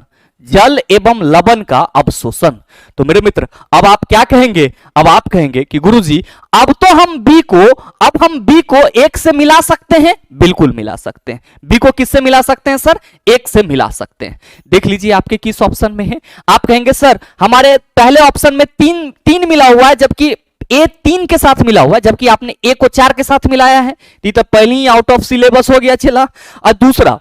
जल एवं लवण का अवशोषण। तो मेरे मित्र अब आप क्या कहेंगे, अब आप कहेंगे कि गुरुजी अब हम बी को एक से मिला सकते हैं, बिल्कुल मिला सकते हैं। बी को किससे मिला सकते हैं सर, एक से मिला सकते हैं। देख लीजिए आपके किस ऑप्शन में है, आप कहेंगे सर हमारे पहले ऑप्शन में तीन मिला हुआ है, जबकि ए 3 के साथ मिला हुआ है, जबकि आपने ए को 4 के साथ मिलाया है, तो पहले ही आउट ऑफ सिलेबस हो गया चला। और दूसरा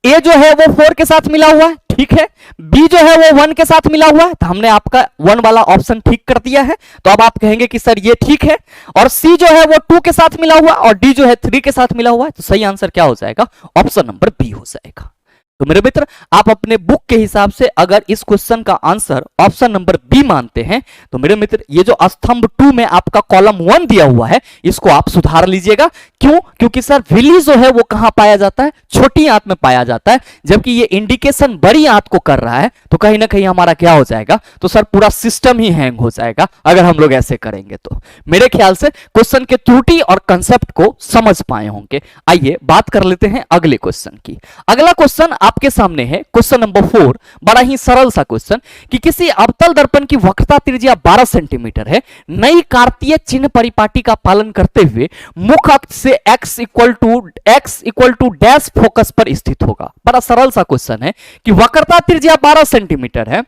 ए जो है वो 4 के साथ मिला हुआ है, ठीक है, बी जो है वो 1 के साथ मिला हुआ है, तो हमने आपका 1 वाला ऑप्शन ठीक कर दिया है। तो अब आप कहेंगे कि सर ये ठीक है। और सी जो है वो 2 के साथ मिला हुआ और डी जो है 3 के साथ मिला हुआ है, तो सही आंसर क्या हो जाएगा, ऑप्शन नंबर बी हो जाएगा। तो मेरे मित्र आप अपने बुक के हिसाब से अगर इस क्वेश्चन का आंसर ऑप्शन नंबर बी मानते हैं, तो मेरे मित्र ये जो स्तंभ 2 में आपका कॉलम 1 दिया हुआ है इसको आप सुधार लीजिएगा। क्यों, क्योंकि सर विली जो है वो कहां पाया जाता है, छोटी आंत में पाया जाता है, जबकि ये इंडिकेशन बड़ी आंत को कर रहा है। तो कहीं ना कहीं हमारा क्या हो जाएगा, तो सर पूरा सिस्टम ही हैंग हो जाएगा अगर हम लोग ऐसे करेंगे। तो मेरे ख्याल से क्वेश्चन के त्रुटि और कंसेप्ट को समझ पाए होंगे। आइए बात कर लेते हैं अगले क्वेश्चन की। अगला क्वेश्चन आपके सामने है क्वेश्चन नंबर 4, बड़ा ही सरल सा क्वेश्चन कि किसी अवतल दर्पण की वक्रता त्रिज्या 12 सेंटीमीटर है, नई कार्तीय चिन्ह परिपाटी का पालन करते हुए मुख्य अक्ष से x equal to dash focus पर स्थित होगा। बड़ा सरल सा क्वेश्चन है कि वक्रता त्रिज्या 12 सेंटीमीटर है,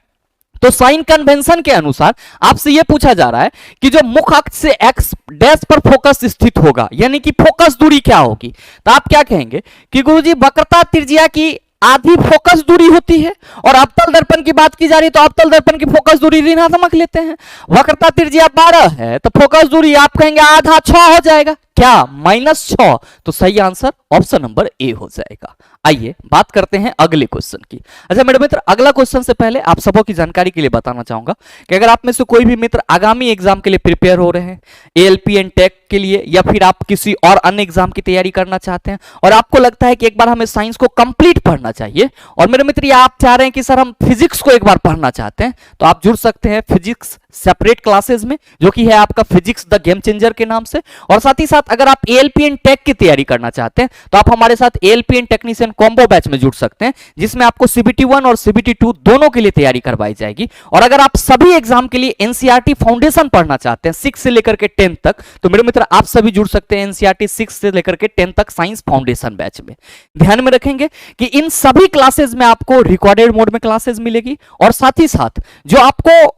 तो साइन कन्वेंशन के अनुसार आपसे यह पूछा जा रहा है कि जो मुख्य अक्ष से x डैश पर फोकस स्थित होगा, यानी कि फोकस दूरी क्या होगी। तो आप क्या कहेंगे कि गुरुजी वक्रता त्रिज्या की आधी फोकस दूरी होती है, और अवतल दर्पण की बात की जा रही है तो अवतल दर्पण की फोकस दूरी ऋणात्मक लेते हैं। वक्रता त्रिज्या 12 है तो फोकस दूरी आप कहेंगे आधा 6 हो जाएगा, क्या -6। तो सही आंसर ऑप्शन नंबर ए हो जाएगा। आइए बात करते हैं अगले क्वेश्चन की। अच्छा मेरे मित्र अगला क्वेश्चन से पहले आप सबों की जानकारी के लिए बताना चाहूंगा कि अगर आप में से कोई भी मित्र आगामी एग्जाम के लिए प्रिपेयर हो रहे हैं, एएलपी एंड टेक के लिए, या फिर आप किसी और अन्य एग्जाम की तैयारी करना चाहते हैं और आपको लगता है कि एक बार हमें साइंस को कंप्लीट पढ़ना चाहिए, और मेरे मित्र आप चाह रहे हैं कि सर हम फिजिक्स को एक बार पढ़ना चाहते हैं, तो आप जुड़ सकते हैं फिजिक्स सेपरेट क्लासेस में, जो कि है आपका फिजिक्स द गेम चेंजर के नाम से। और साथ ही साथ अगर आप एएलपी एंड टेक की तैयारी करना चाहते हैं तो आप हमारे साथ ALP and technician combo batch में जुड़ सकते हैं, जिसमें आपको सीबीटी 1 और सीबीटी 2 दोनों के लिए तैयारी करवाई जाएगी। और अगर आप सभी एग्जाम के लिए एनसीईआरटी फाउंडेशन पढ़ना चाहते हैं 6 से लेकर के 10 तक, तो मेरे मित्र आप सभी जुड़ सकते हैं एनसीईआरटी 6 से लेकर के 10 तक साइंस फाउंडेशन बैच में। ध्यान में रखेंगे कि इन सभी क्लासेस में आपको रिकॉर्डेड मोड में क्लासेस मिलेगी, और साथ ही साथ जो आपको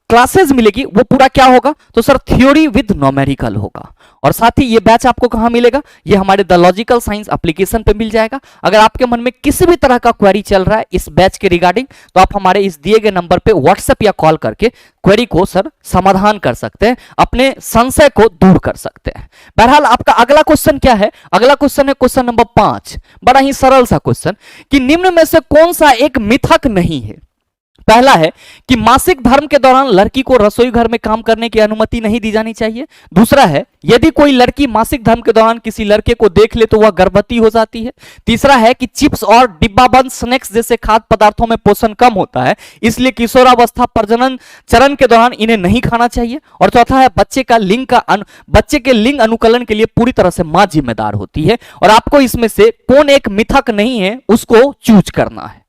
क्लासेस मिलेगी वो पूरा क्या होगा, तो सर थ्योरी विद न्यूमेरिकल होगा। और साथ ही ये बैच आपको कहां मिलेगा, ये हमारे द लॉजिकल साइंस एप्लीकेशन पे मिल जाएगा। अगर आपके मन में किसी भी तरह का क्वेरी चल रहा है इस बैच के रिगार्डिंग, तो आप हमारे इस दिए गए नंबर पे व्हाट्सएप या कॉल करके क्वेरी को सर समाधान कर सकते हैं, अपने संशय को दूर कर सकते हैं। बहरहाल आपका अगला क्वेश्चन क्या है, अगला क्वेश्चन है क्वेश्चन नंबर 5, बड़ा ही सरल सा क्वेश्चन कि निम्न में से कौन सा एक मिथक नहीं है। पहला है कि मासिक धर्म के दौरान लड़की को रसोई घर में काम करने की अनुमति नहीं दी जानी चाहिए। दूसरा है, यदि कोई लड़की मासिक धर्म के दौरान किसी लड़के को देख ले तो वह गर्भवती हो जाती है। तीसरा है कि चिप्स और डिब्बाबंद स्नैक्स जैसे खाद्य पदार्थों में पोषण कम होता है, इसलिए किशोरावस्था प्रजनन चरण के दौरान इन्हें नहीं खाना चाहिए। और चौथा है, बच्चे के लिंग अनुकूलन के लिए पूरी तरह से मां जिम्मेदार होती है और आपको इसमें से कौन एक मिथक नहीं है उसको चूज करना है।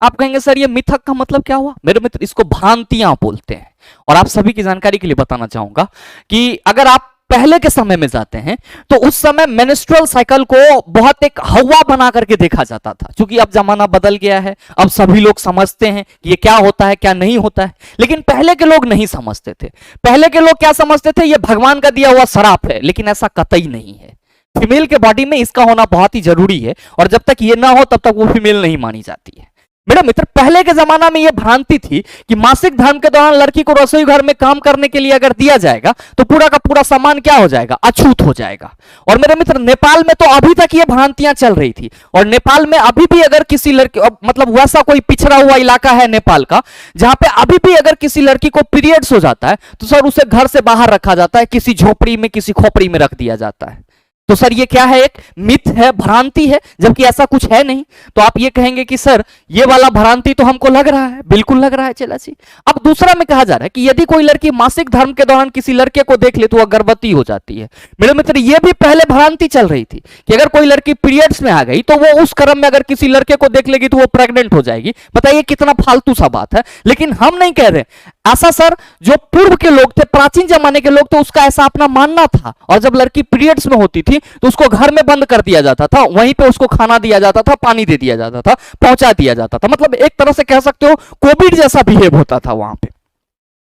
आप कहेंगे सर ये मिथक का मतलब क्या हुआ? मेरे मित्र, इसको भ्रांतियां बोलते हैं। और आप सभी की जानकारी के लिए बताना चाहूंगा कि अगर आप पहले के समय में जाते हैं तो उस समय मेंस्ट्रुअल साइकिल को बहुत एक हवा बना करके देखा जाता था। क्योंकि अब जमाना बदल गया है, अब सभी लोग समझते हैं कि ये क्या होता है क्या नहीं होता है, लेकिन पहले के लोग नहीं समझते थे। पहले के लोग क्या समझते थे? ये भगवान का दिया हुआ शराप है, लेकिन ऐसा कतई नहीं है। फीमेल के बॉडी में इसका होना बहुत ही जरूरी है और जब तक ये ना हो तब तक वो फीमेल नहीं मानी जाती है। मेरे मित्र, पहले के जमाना में यह भ्रांति थी कि मासिक धर्म के दौरान लड़की को रसोई घर में काम करने के लिए अगर दिया जाएगा तो पूरा का पूरा सामान क्या हो जाएगा? अछूत हो जाएगा। और मेरे मित्र, नेपाल में तो अभी तक ये भ्रांतियां चल रही थी और नेपाल में अभी भी अगर किसी लड़की, मतलब वैसा कोई पिछड़ा हुआ इलाका है नेपाल का जहां पे अभी भी अगर किसी लड़की को पीरियड्स हो जाता है तो सर उसे घर से बाहर रखा जाता है, किसी झोपड़ी में किसी खोपड़ी में रख दिया जाता है। तो सर ये क्या है? एक मिथ है, भ्रांति है, जबकि ऐसा कुछ है नहीं। तो आप ये कहेंगे कि सर ये वाला भ्रांति तो हमको लग रहा है, बिल्कुल लग रहा है चला जी। अब दूसरा में कहा जा रहा है कि यदि कोई लड़की मासिक धर्म के दौरान किसी लड़के को देख ले तो वह गर्भवती हो जाती है। मेरे मित्र, ये भी पहले भ्रांति चल रही थी कि अगर कोई लड़की पीरियड्स में आ गई तो वो उस क्रम में अगर किसी लड़के को देख लेगी तो वो प्रेग्नेंट हो जाएगी। बताइए कितना फालतू सा बात है। लेकिन हम नहीं कह रहे ऐसा सर, जो पूर्व के लोग थे, प्राचीन जमाने के लोग, तो उसका ऐसा अपना मानना था। और जब लड़की पीरियड्स में होती थी तो उसको घर में बंद कर दिया जाता था, वहीं पे उसको खाना दिया जाता था, पानी दे दिया जाता था, पहुंचा दिया जाता था। मतलब एक तरह से कह सकते हो कोविड जैसा बिहेव होता था वहां पे।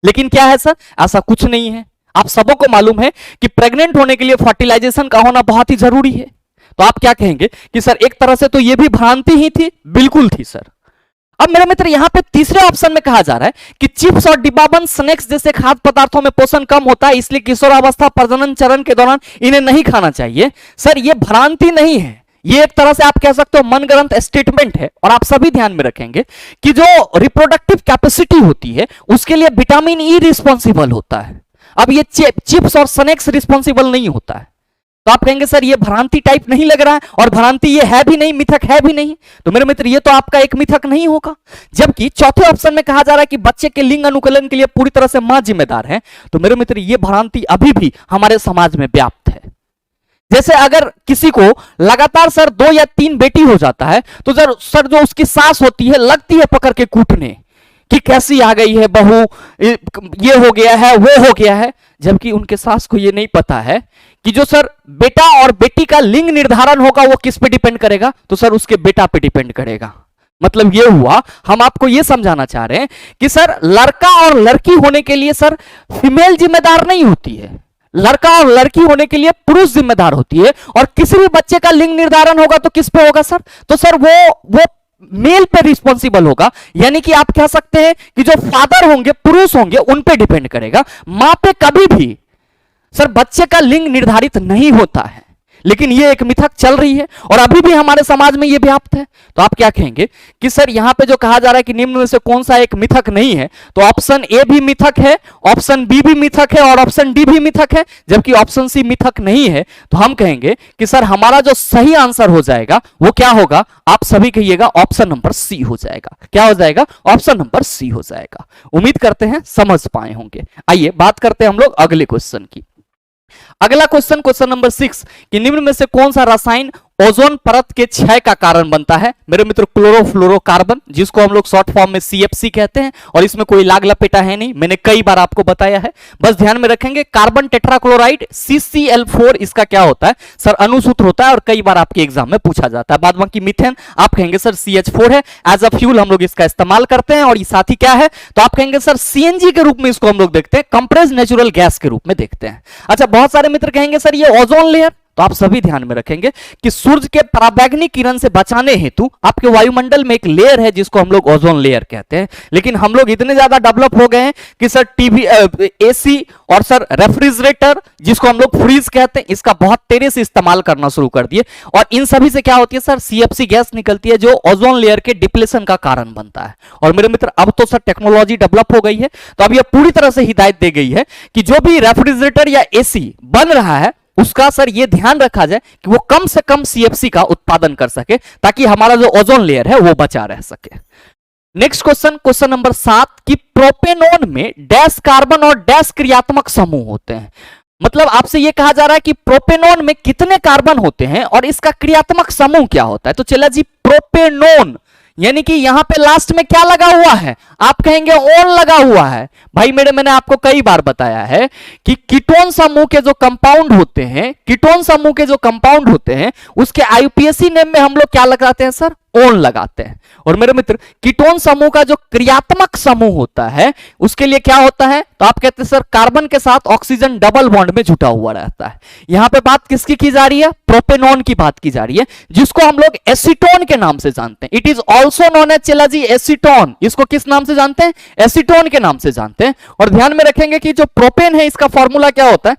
लेकिन क्या है सर, ऐसा कुछ नहीं है। आप सबों को मालूम है कि प्रेग्नेंट होने के लिए फर्टिलाइजेशन का होना बहुत ही जरूरी है। तो आप क्या कहेंगे कि सर एक तरह से तो यह भी भ्रांति ही थी? बिल्कुल थी सर। अब मेरे मित्र, यहां पे तीसरे ऑप्शन में कहा जा रहा है कि चिप्स और डिब्बाबंद स्नैक्स जैसे खाद्य पदार्थों में पोषण कम होता है, इसलिए किशोरावस्था प्रजनन चरण के दौरान इन्हें नहीं खाना चाहिए। सर ये भ्रांति नहीं है, ये एक तरह से आप कह सकते हो मनगढ़ंत स्टेटमेंट है। और आप सभी ध्यान में रखेंगे कि जो रिप्रोडक्टिव कैपेसिटी होती है उसके लिए विटामिन ई रिस्पॉन्सिबल होता है। अब ये चिप्स और स्नैक्स रिस्पॉन्सिबल नहीं होता है। तो आप कहेंगे सर ये भ्रांति टाइप नहीं लग रहा है, और भ्रांति ये है भी नहीं, मिथक है भी नहीं। तो मेरे मित्र, ये तो आपका एक मिथक नहीं होगा। जबकि चौथे ऑप्शन में कहा जा रहा है कि बच्चे के लिंग अनुकूलन के लिए पूरी तरह से मां जिम्मेदार है। तो मेरे मित्र, ये भ्रांति अभी भी हमारे समाज में व्याप्त है। जैसे अगर किसी को लगातार सर 2 या 3 बेटी हो जाता है तो सर जो उसकी सास होती है लगती है पकड़ के कूटने कि कैसी आ गई है बहू, ये हो गया है वो हो गया है। जबकि उनके सास को ये नहीं पता है कि जो सर बेटा और बेटी का लिंग निर्धारण होगा वो किस पे डिपेंड करेगा? तो सर उसके बेटा पे डिपेंड करेगा। मतलब ये हुआ, हम आपको ये समझाना चाह रहे हैं कि सर लड़का और लड़की होने के लिए सर फीमेल जिम्मेदार नहीं होती है, लड़का और लड़की होने के लिए पुरुष जिम्मेदार होती है। और किसी भी बच्चे का लिंग निर्धारण होगा तो किस पे होगा सर? तो सर वो मेल पे रिस्पॉन्सिबल होगा। यानी कि आप कह सकते हैं कि जो फादर होंगे, पुरुष होंगे, उन पे डिपेंड करेगा। मां पे कभी भी सर बच्चे का लिंग निर्धारित नहीं होता है। लेकिन ये एक मिथक चल रही है और अभी भी हमारे समाज में ये व्याप्त है। तो आप क्या कहेंगे कि सर यहां पे जो कहा जा रहा है कि निम्न में से कौन सा एक मिथक नहीं है? तो ऑप्शन ए भी मिथक है, ऑप्शन बी भी मिथक है और ऑप्शन डी भी मिथक है, जबकि ऑप्शन सी मिथक नहीं है। तो हम कहेंगे कि सर हमारा जो सही आंसर हो जाएगा वो क्या होगा? आप सभी कहिएगा ऑप्शन नंबर सी हो जाएगा। क्या हो जाएगा? ऑप्शन नंबर सी हो जाएगा। उम्मीद करते हैं समझ पाए होंगे। आइए बात करते हैं हम लोग अगले क्वेश्चन की। अगला क्वेश्चन, क्वेश्चन नंबर 6 कि निम्न में से कौन सा रसायन ओजोन परत के क्षय का कारण बनता है? मेरे मित्र, क्लोरोफ्लोरोकार्बन, जिसको हम लोग शॉर्ट फॉर्म में CFC कहते हैं। और इसमें कोई लाग लपेटा है नहीं, मैंने कई बार आपको बताया है, बस ध्यान में रखेंगे। कार्बन टेट्राक्लोराइड CCl4 इसका क्या होता है सर? अणुसूत्र होता है और कई बार आपके एग्जाम में पूछा जाता है। बाद बाकी मीथेन आप कहेंगे सर CH4 है, एज अ फ्यूल हम लोग इसका इस्तेमाल करते हैं। और ये साथी क्या है? तो आप कहेंगे सर CNG के रूप में इसको हम लोग देखते हैं, कंप्रेस्ड नेचुरल गैस के रूप में देखते हैं। अच्छा, बहुत सारे मित्र कहेंगे सर ये ओजोन लेयर। तो तो आप सभी ध्यान में रखेंगे कि सूर्य के पराबैंगनी किरण से बचाने हेतु आपके वायुमंडल में एक लेयर है जिसको हम लोग ओजोन लेयर कहते हैं। लेकिन हम लोग इतने ज्यादा डेवलप हो गए हैं कि सर टीवी, एसी और सर रेफ्रिजरेटर जिसको हम लोग फ्रीज कहते हैं, इसका बहुत तेजी से इस्तेमाल करना शुरू कर दिए। और इन सभी से क्या होती है सर, सीएफसी गैस निकलती है जो ओजोन लेयर के डिप्लेशन का कारण बनता है। और मेरे मित्र अब तो सर टेक्नोलॉजी डेवलप हो गई है, तो अब यह पूरी तरह से हिदायत दी गई है कि जो भी रेफ्रिजरेटर या एसी बन रहा है उसका सर ये ध्यान रखा जाए कि वो कम से कम सीएफसी का उत्पादन कर सके ताकि हमारा जो ओजोन लेयर है वो बचा रह सके। नेक्स्ट क्वेश्चन, क्वेश्चन नंबर 7 कि प्रोपेनॉन में डैश कार्बन और डैश क्रियात्मक समूह होते हैं। मतलब आपसे यह कहा जा रहा है कि प्रोपेनॉन में कितने कार्बन होते हैं और इसका क्रियात्मक समूह क्या होता है। तो चला जी, प्रोपेनॉन यानी कि यहां पे लास्ट में क्या लगा हुआ है, आप कहेंगे ओन लगा हुआ है। भाई मैंने आपको कई बार बताया है कि कीटोन समूह के जो कंपाउंड होते हैं, कीटोन समूह के जो कंपाउंड होते हैं उसके आईयूपीएसी नेम में हम लोग क्या लगाते हैं सर, ओन लगाते हैं। और मेरे मित्र कीटोन समूह का जो क्रियात्मक समूह होता है उसके लिए क्या होता है, तो आप कहते हैं सर कार्बन के साथ ऑक्सीजन डबल बॉन्ड में जुटा हुआ रहता है। यहां पे बात किसकी की जा रही है, प्रोपेनॉन की बात की जा रही है जिसको हम लोग एसीटोन के नाम से जानते हैं। It is also known as चला जी एसीटोन। इसको किस नाम से जानते हैं, एसीटोन के नाम से जानते हैं। और ध्यान में रखेंगे कि जो प्रोपेन है इसका फॉर्मूला क्या होता है,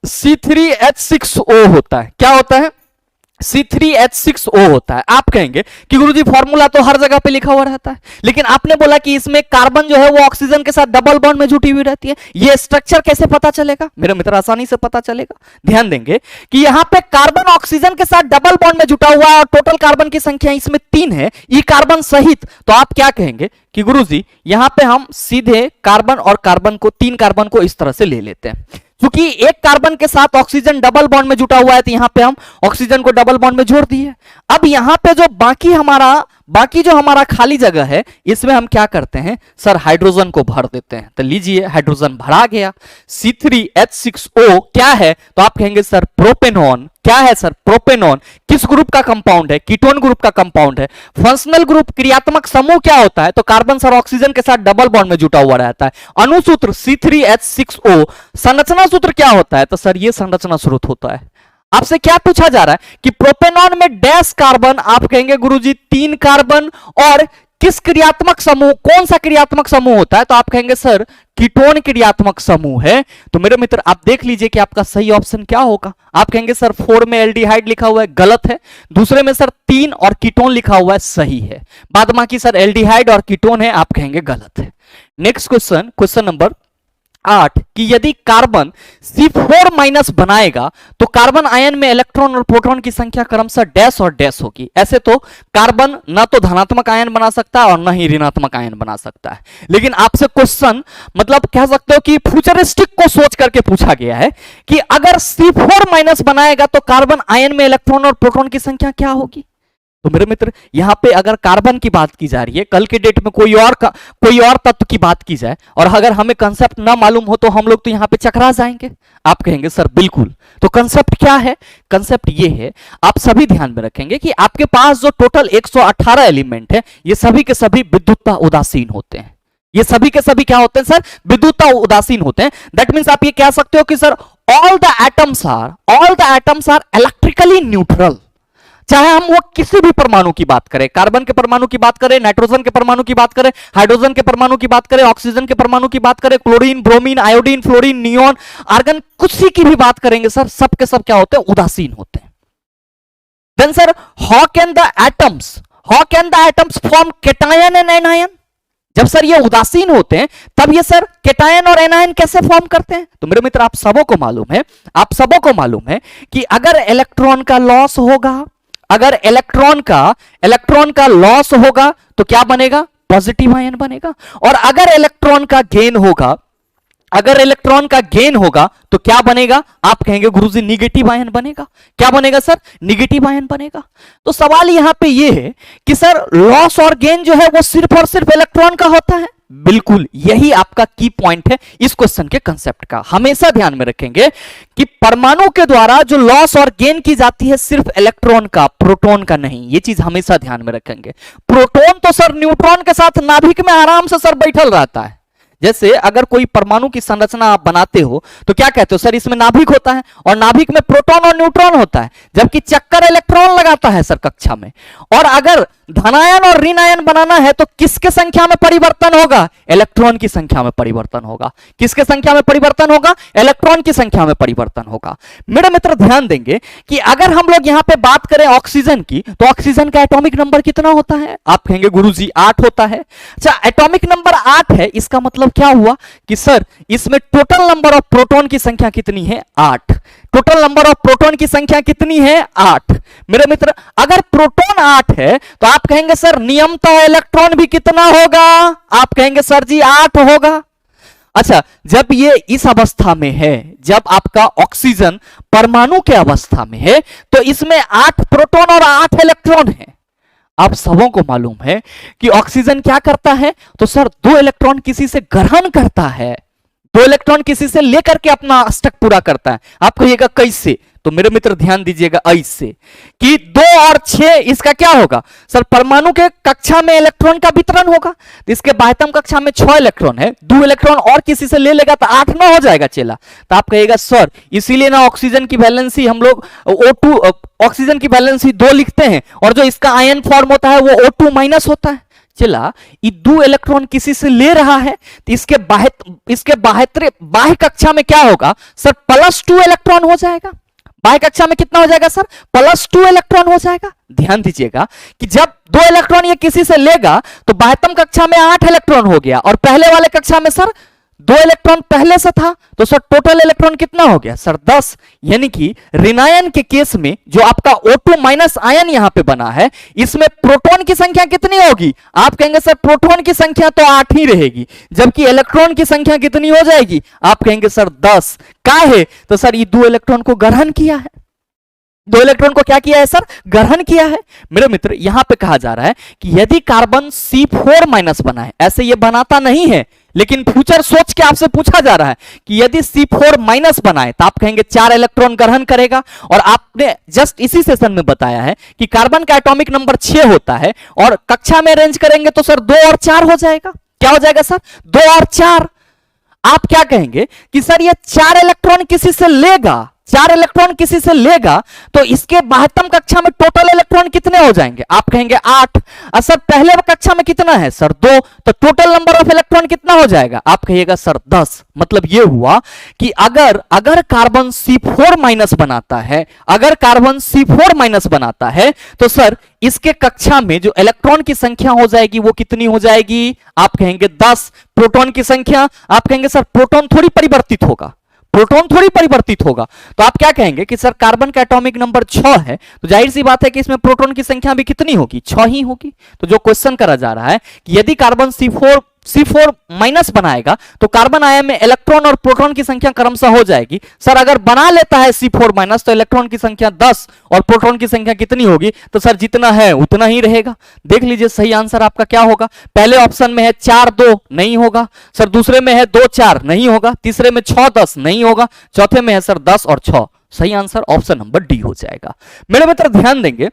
C3H6O होता है। क्या होता है, C3H6O होता है। आप कहेंगे कि गुरुजी फॉर्मूला तो हर जगह पे लिखा हुआ रहता है, लेकिन आपने बोला कि इसमें कार्बन जो है वो ऑक्सीजन के साथ डबल बॉन्ड में जुटी हुई रहती है, ये स्ट्रक्चर कैसे पता चलेगा मेरे मित्र, आसानी से पता चलेगा। ध्यान देंगे कि यहां पे कार्बन ऑक्सीजन के साथ डबल बॉन्ड में जुटा हुआ है और टोटल कार्बन की संख्या इसमें 3 है, ई कार्बन सहित। तो आप क्या कहेंगे कि गुरुजी यहां पे हम सीधे कार्बन और कार्बन को, 3 कार्बन को इस तरह से ले लेते हैं। क्योंकि एक कार्बन के साथ ऑक्सीजन डबल बॉन्ड में जुटा हुआ है तो यहां पे हम ऑक्सीजन को डबल बॉन्ड में जोड़ दिए। अब यहां पे जो बाकी जो हमारा खाली जगह है इसमें हम क्या करते हैं सर, हाइड्रोजन को भर देते हैं। तो लीजिए हाइड्रोजन भरा गया। C3H6O क्या है, तो आप कहेंगे सर प्रोपेनॉन। क्या है सर, प्रोपेनॉन किस ग्रुप का कंपाउंड है, कीटोन ग्रुप का कंपाउंड है। फंक्शनल ग्रुप क्रियात्मक समूह क्या होता है, तो कार्बन सर ऑक्सीजन के साथ डबल बॉन्ड में जुटा हुआ रहता है। अनुसूत्र C3H6O। संरचना सूत्र क्या होता है, तो सर ये संरचना सूत्र होता है। आपसे क्या पूछा जा रहा है कि प्रोपेनॉन में डैश कार्बन, आप कहेंगे गुरुजी 3 कार्बन और किस क्रियात्मक समूह, कौन सा क्रियात्मक समूह होता है, तो आप कहेंगे सर कीटोन क्रियात्मक समूह है। तो मेरे मित्र आप देख लीजिए कि आपका सही ऑप्शन क्या होगा। आप कहेंगे सर 4 में एल्डिहाइड लिखा हुआ है, गलत है। दूसरे में सर 3 और कीटोन लिखा हुआ है, सही है। बाद बाकी सर एल्डिहाइड और कीटोन है, आप कहेंगे गलत है। नेक्स्ट क्वेश्चन, क्वेश्चन नंबर 8 कि यदि कार्बन C4- बनाएगा तो कार्बन आयन में इलेक्ट्रॉन और प्रोटॉन की संख्या क्रमशः डैश और डैश होगी। ऐसे तो कार्बन ना तो धनात्मक आयन बना सकता है और ना ही ऋणात्मक आयन बना सकता है, लेकिन आपसे क्वेश्चन मतलब कह सकते हो कि फ्यूचरिस्टिक को सोच करके पूछा गया है कि अगर C4- बनाएगा तो कार्बन आयन में इलेक्ट्रॉन और प्रोटॉन की संख्या क्या होगी। तो मेरे मित्र यहां पे अगर कार्बन की बात की जा रही है, कल के डेट में कोई और तत्व की बात की जाए और अगर हमें कंसेप्ट ना मालूम हो तो हम लोग तो यहां पे चकरा जाएंगे। आप कहेंगे सर बिल्कुल, तो कंसेप्ट क्या है, कंसेप्ट ये है, आप सभी ध्यान में रखेंगे कि आपके पास जो टोटल 118 एलिमेंट है ये सभी के सभी विद्युतता उदासीन होते हैं। ये सभी के सभी क्या होते हैं सर, विद्युतता उदासीन होते हैं। दैट मींस आप ये कह सकते हो कि sir all the atoms are electrically neutral. चाहे हम वो किसी भी परमाणु की बात करें, कार्बन के परमाणु की बात करें, नाइट्रोजन के परमाणु की बात करें, हाइड्रोजन के परमाणु की बात करें, ऑक्सीजन के परमाणु की बात करें, chlorine, bromine, iodine, fluorine, neon, argon, कुछ की भी बात करेंगे सर, सब के सब क्या होते हैं, उदासीन होते हैं। Then sir how can the atoms form cation and anion. जब सर ये उदासीन होते हैं तब ये सर केटायन और एनायन कैसे फॉर्म करते हैं। तो मेरे मित्र आप सबों को मालूम है कि अगर इलेक्ट्रॉन का लॉस होगा, अगर इलेक्ट्रॉन का लॉस होगा तो क्या बनेगा, पॉजिटिव आयन बनेगा। और अगर इलेक्ट्रॉन का गेन होगा तो क्या बनेगा, आप कहेंगे गुरुजी निगेटिव आयन बनेगा। क्या बनेगा सर, निगेटिव आयन बनेगा। तो सवाल यहां पे ये है कि सर लॉस और गेन जो है वो सिर्फ और सिर्फ इलेक्ट्रॉन का होता है। बिल्कुल, यही आपका की पॉइंट है इस क्वेश्चन के कंसेप्ट का। हमेशा ध्यान में रखेंगे कि परमाणु के द्वारा जो लॉस और गेन की जाती है सिर्फ इलेक्ट्रॉन का, प्रोटॉन का नहीं। ये चीज हमेशा ध्यान में रखेंगे। प्रोटॉन तो सर न्यूट्रॉन के साथ नाभिक में आराम से सर बैठल रहता है। जैसे अगर कोई परमाणु की संरचना आप बनाते हो तो क्या कहते हो सर, इसमें नाभिक होता है और नाभिक में प्रोटॉन और न्यूट्रॉन होता है, जबकि चक्कर इलेक्ट्रॉन लगाता है सर कक्षा में। और अगर धनायन और ऋण आयन बनाना है तो किसके संख्या में परिवर्तन होगा, इलेक्ट्रॉन की संख्या में परिवर्तन होगा। किसके संख्या में परिवर्तन होगा, इलेक्ट्रॉन की संख्या में परिवर्तन होगा। मेरे मित्र ध्यान देंगे कि अगर हम लोग यहां पे बात करें ऑक्सीजन की, तो ऑक्सीजन का एटॉमिक नंबर कितना होता है, आप कहेंगे गुरुजी 8 होता है। अच्छा, एटॉमिक नंबर 8 है, इसका मतलब क्या हुआ कि सर इसमें टोटल नंबर ऑफ प्रोटॉन की संख्या कितनी है, 8। टोटल नंबर ऑफ प्रोटॉन की संख्या कितनी है, 8। मेरे मित्र अगर प्रोटॉन 8 है तो आप कहेंगे सर नियमतः इलेक्ट्रॉन भी कितना होगा, आप कहेंगे सर जी 8 होगा। अच्छा, जब ये इस अवस्था में है, जब आपका ऑक्सीजन परमाणु के अवस्था में है, तो इसमें 8 प्रोटॉन और 8 इलेक्ट्रॉन है। आप सबों को मालूम है कि ऑक्सीजन क्या करता है, तो सर 2 इलेक्ट्रॉन किसी से ग्रहण करता है, 2 इलेक्ट्रॉन किसी से लेकर के अपना अष्टक पूरा करता है। आप कहिएगा कैसे, तो मेरे मित्र ध्यान दीजिएगा ऐसे कि 2 और 6 इसका क्या होगा सर, परमाणु के कक्षा में इलेक्ट्रॉन का वितरण होगा। तो इसके बाह्यतम कक्षा में 6 इलेक्ट्रॉन है, 2 इलेक्ट्रॉन और किसी से ले लेगा तो 8 ना हो जाएगा चेला। तो आप कहिएगा सर इसीलिए ना ऑक्सीजन की वैलेंसी हम लोग O2 ऑक्सीजन की वैलेंसी 2 लिखते हैं और जो इसका आयन फॉर्म होता है वो O2 माइनस होता है। चला ये 2 इलेक्ट्रॉन किसी से ले रहा है तो इसके बाह्य कक्षा में क्या होगा सर, +2 इलेक्ट्रॉन हो जाएगा। बाह्य कक्षा में कितना हो जाएगा सर, +2 इलेक्ट्रॉन हो जाएगा। ध्यान दीजिएगा कि जब 2 इलेक्ट्रॉन ये किसी से लेगा तो बाह्यतम कक्षा में 8 इलेक्ट्रॉन हो गया और पहले वाले कक्षा में सर 2 इलेक्ट्रॉन पहले से था, तो सर टोटल इलेक्ट्रॉन कितना हो गया सर 10। यानी कि ऋणायन के केस में जो आपका O2 माइनस आयन यहां पे बना है, इसमें प्रोटॉन की संख्या कितनी होगी, आप कहेंगे सर प्रोटॉन की संख्या तो 8 ही रहेगी, जबकि इलेक्ट्रॉन की संख्या कितनी हो जाएगी, आप कहेंगे सर 10। क्या है, तो सर ये 2 इलेक्ट्रॉन को ग्रहण किया है, 2 इलेक्ट्रॉन को क्या किया है सर, ग्रहण किया है। मेरे मित्र यहां पे कहा जा रहा है कि यदि कार्बन C4 माइनस बना है, ऐसे ये बनाता नहीं है लेकिन फ्यूचर सोच के आपसे पूछा जा रहा है कि यदि C4 माइनस बनाए तो आप कहेंगे 4 इलेक्ट्रॉन ग्रहण करेगा। और आपने जस्ट इसी सेशन में बताया है कि कार्बन का एटॉमिक नंबर 6 होता है और कक्षा में अरेंज करेंगे तो सर 2 और 4 हो जाएगा। क्या हो जाएगा सर, 2 और 4। आप क्या कहेंगे कि सर ये 4 इलेक्ट्रॉन किसी से लेगा, 4 इलेक्ट्रॉन किसी से लेगा तो इसके बाह्यतम कक्षा में टोटल इलेक्ट्रॉन कितने हो जाएंगे, आप कहेंगे 8। सर पहले कक्षा में कितना है सर 2, तो टोटल नंबर ऑफ इलेक्ट्रॉन कितना हो जाएगा, आप कहिएगा सर 10। मतलब यह हुआ कि अगर कार्बन C4 माइनस बनाता है, अगर कार्बन C4 माइनस बनाता है तो सर इसके कक्षा में जो इलेक्ट्रॉन की संख्या हो जाएगी वो कितनी हो जाएगी, आप कहेंगे 10। प्रोटॉन की संख्या, आप कहेंगे सर प्रोटॉन थोड़ी परिवर्तित होगा, प्रोटॉन थोड़ी परिवर्तित होगा। तो आप क्या कहेंगे कि सर कार्बन का एटॉमिक नंबर 6 है, तो जाहिर सी बात है कि इसमें प्रोटॉन की संख्या भी कितनी होगी, 6 ही होगी। तो जो क्वेश्चन करा जा रहा है कि यदि कार्बन C4 माइनस बनाएगा तो कार्बन आयन में इलेक्ट्रॉन और प्रोटॉन की संख्या क्रमशः हो जाएगी। सर अगर बना लेता है C4 माइनस तो इलेक्ट्रॉन की संख्या 10 और प्रोटॉन की संख्या कितनी होगी, तो सर जितना है उतना ही रहेगा। देख लीजिए सही आंसर आपका क्या होगा। पहले ऑप्शन में है 4-2 नहीं होगा सर, दूसरे में है 2-4 नहीं होगा, तीसरे में 6-10 नहीं होगा, चौथे में है सर 10 और 6। सही आंसर ऑप्शन नंबर डी हो जाएगा। मेरे मित्र ध्यान देंगे,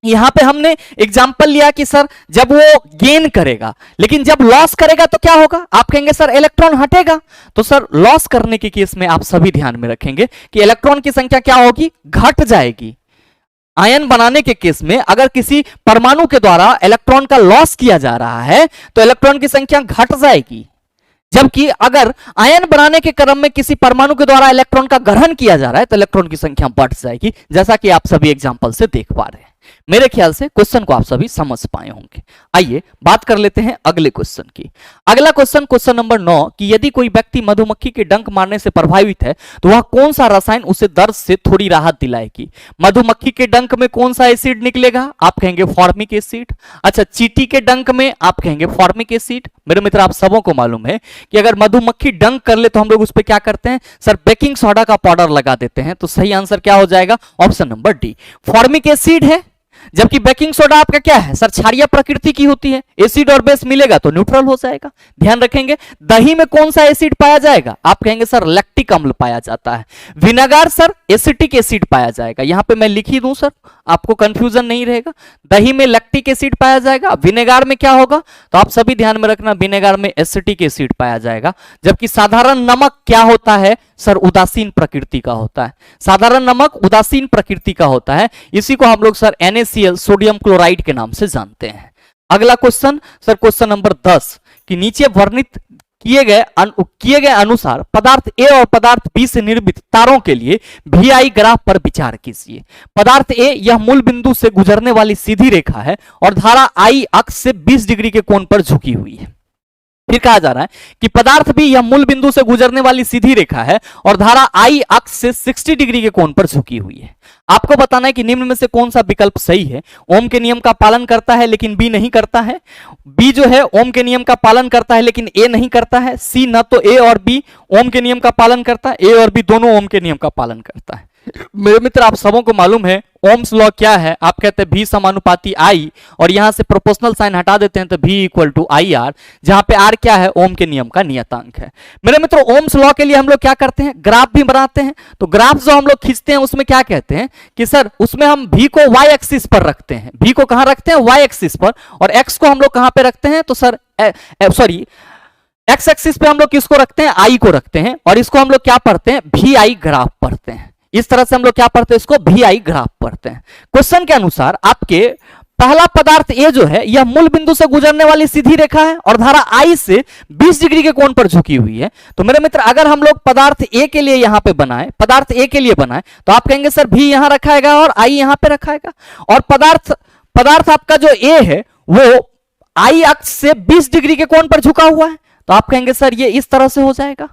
यहां पे हमने एग्जाम्पल लिया कि सर जब वो गेन करेगा, लेकिन जब लॉस करेगा तो क्या होगा, आप कहेंगे सर इलेक्ट्रॉन हटेगा। तो सर लॉस करने के केस में आप सभी ध्यान में रखेंगे कि इलेक्ट्रॉन की संख्या क्या होगी, घट जाएगी। आयन बनाने के केस में अगर किसी परमाणु के द्वारा इलेक्ट्रॉन का लॉस किया जा रहा है तो इलेक्ट्रॉन की संख्या घट जाएगी, जबकि अगर आयन बनाने के क्रम में किसी परमाणु के द्वारा इलेक्ट्रॉन का ग्रहण किया जा रहा है तो इलेक्ट्रॉन की संख्या बढ़ जाएगी, जैसा कि आप सभी एग्जांपल से देख पा रहे हैं। मेरे ख्याल से क्वेश्चन को आप सभी समझ पाए होंगे। आइए बात कर लेते हैं अगले क्वेश्चन की। अगला क्वेश्चन नंबर 9 कि यदि कोई व्यक्ति मधुमक्खी के डंक मारने से प्रभावित है तो वह कौन सा रसायन उसे दर्द से थोड़ी राहत दिलाएगी। मधुमक्खी के डंक में कौन सा एसिड निकलेगा, आप कहेंगे फॉर्मिक एसिड। अच्छा, चींटी के डंक में आप कहेंगे फॉर्मिक एसिड। मेरे मित्र आप सबों को मालूम है कि अगर मधुमक्खी डंक कर ले तो हम लोग उस पर क्या करते हैं सर, बेकिंग सोडा का पाउडर लगा देते हैं। तो सही आंसर क्या हो जाएगा, option number D formic acid है। जबकि बेकिंग सोडा आपका क्या है सर, क्षारीय प्रकृति की होती है, एसिड और बेस मिलेगा तो न्यूट्रल हो जाएगा। ध्यान रखेंगे। दही में कौन सा एसिड पाया जाएगा, आप कहेंगे सर लैक्टिक अम्ल पाया जाता है। विनेगर सर एसिटिक एसिड पाया जाएगा। यहां पे मैं लिख ही दूं सर, आपको कंफ्यूजन नहीं रहेगा। दही में लैक्टिक एसिड पाया जाएगा, विनेगर में क्या होगा, तो आप सभी ध्यान में रखना, विनेगर में एसिटिक एसिड पाया जाएगा। जबकि साधारण नमक क्या होता है सर, उदासीन प्रकृति का होता है। साधारण नमक उदासीन प्रकृति का होता है, इसी को हम लोग सर NaCl सोडियम क्लोराइड के नाम से जानते हैं। अगला क्वेश्चन सर, क्वेश्चन नंबर 10 कि नीचे वर्णित किए गए अनुसार पदार्थ ए और पदार्थ बी से निर्मित तारों के लिए VI ग्राफ पर विचार कीजिए। पदार्थ ए यह मूल बिंदु से गुजरने वाली सीधी रेखा है और धारा I अक्ष से 20 डिग्री के कोण पर झुकी हुई है। फिर कहा जा रहा है कि पदार्थ भी यह मूल बिंदु से गुजरने वाली सीधी रेखा है और धारा I अक्ष से 60 डिग्री के कोण पर झुकी हुई है। आपको बताना है कि निम्न में से कौन सा विकल्प सही है। ओम के नियम का पालन करता है लेकिन बी नहीं करता है, बी जो है ओम के नियम का पालन करता है लेकिन ए नहीं करता है, सी न तो ए और बी ओम के नियम का पालन करता है, ए और बी दोनों ओम के नियम का पालन करता है। मेरे मित्र आप सबों को मालूम है ओम्स लॉ क्या है, आप कहते हैं V समानुपाती I और यहां से प्रोपोर्शनल साइन हटा देते हैं तो V इक्वल टू IR, जहां पे R क्या है, ओम के नियम का नियतांक है। मेरे मित्र ओम्स लॉ के लिए हम लोग क्या करते हैं, ग्राफ भी बनाते हैं। तो ग्राफ जो हम लोग खींचते हैं उसमें क्या कहते हैं कि सर उसमें हम V को Y एक्सिस पर रखते हैं, V को कहां रखते हैं, Y एक्सिस पर, और X को हम लोग कहां पे रखते हैं, तो सर सॉरी X एक्सिस पे हम लोग किसको रखते हैं, I को रखते हैं, और इसको हम लोग क्या पढ़ते हैं, VI ग्राफ पढ़ते हैं। इस तरह से हम लोग क्या पढ़ते हैं, इसको VI ग्राफ पढ़ते हैं। क्वेश्चन के अनुसार आपके पहला पदार्थ ए जो है यह मूल बिंदु से गुजरने वाली सीधी रेखा है और धारा I से 20 डिग्री के कोण पर झुकी हुई है। तो मेरे मित्र अगर हम लोग पदार्थ ए के लिए यहां पे बनाए, पदार्थ ए के लिए बनाए, तो आप कहेंगे सर V यहां रखाएगा और I यहां पे रखाएगा, और पदार्थ आपका जो ए है वो I अक्ष से 20 डिग्री के कोण पर झुका हुआ है, तो आप कहेंगे सर ये इस तरह से हो जाएगा।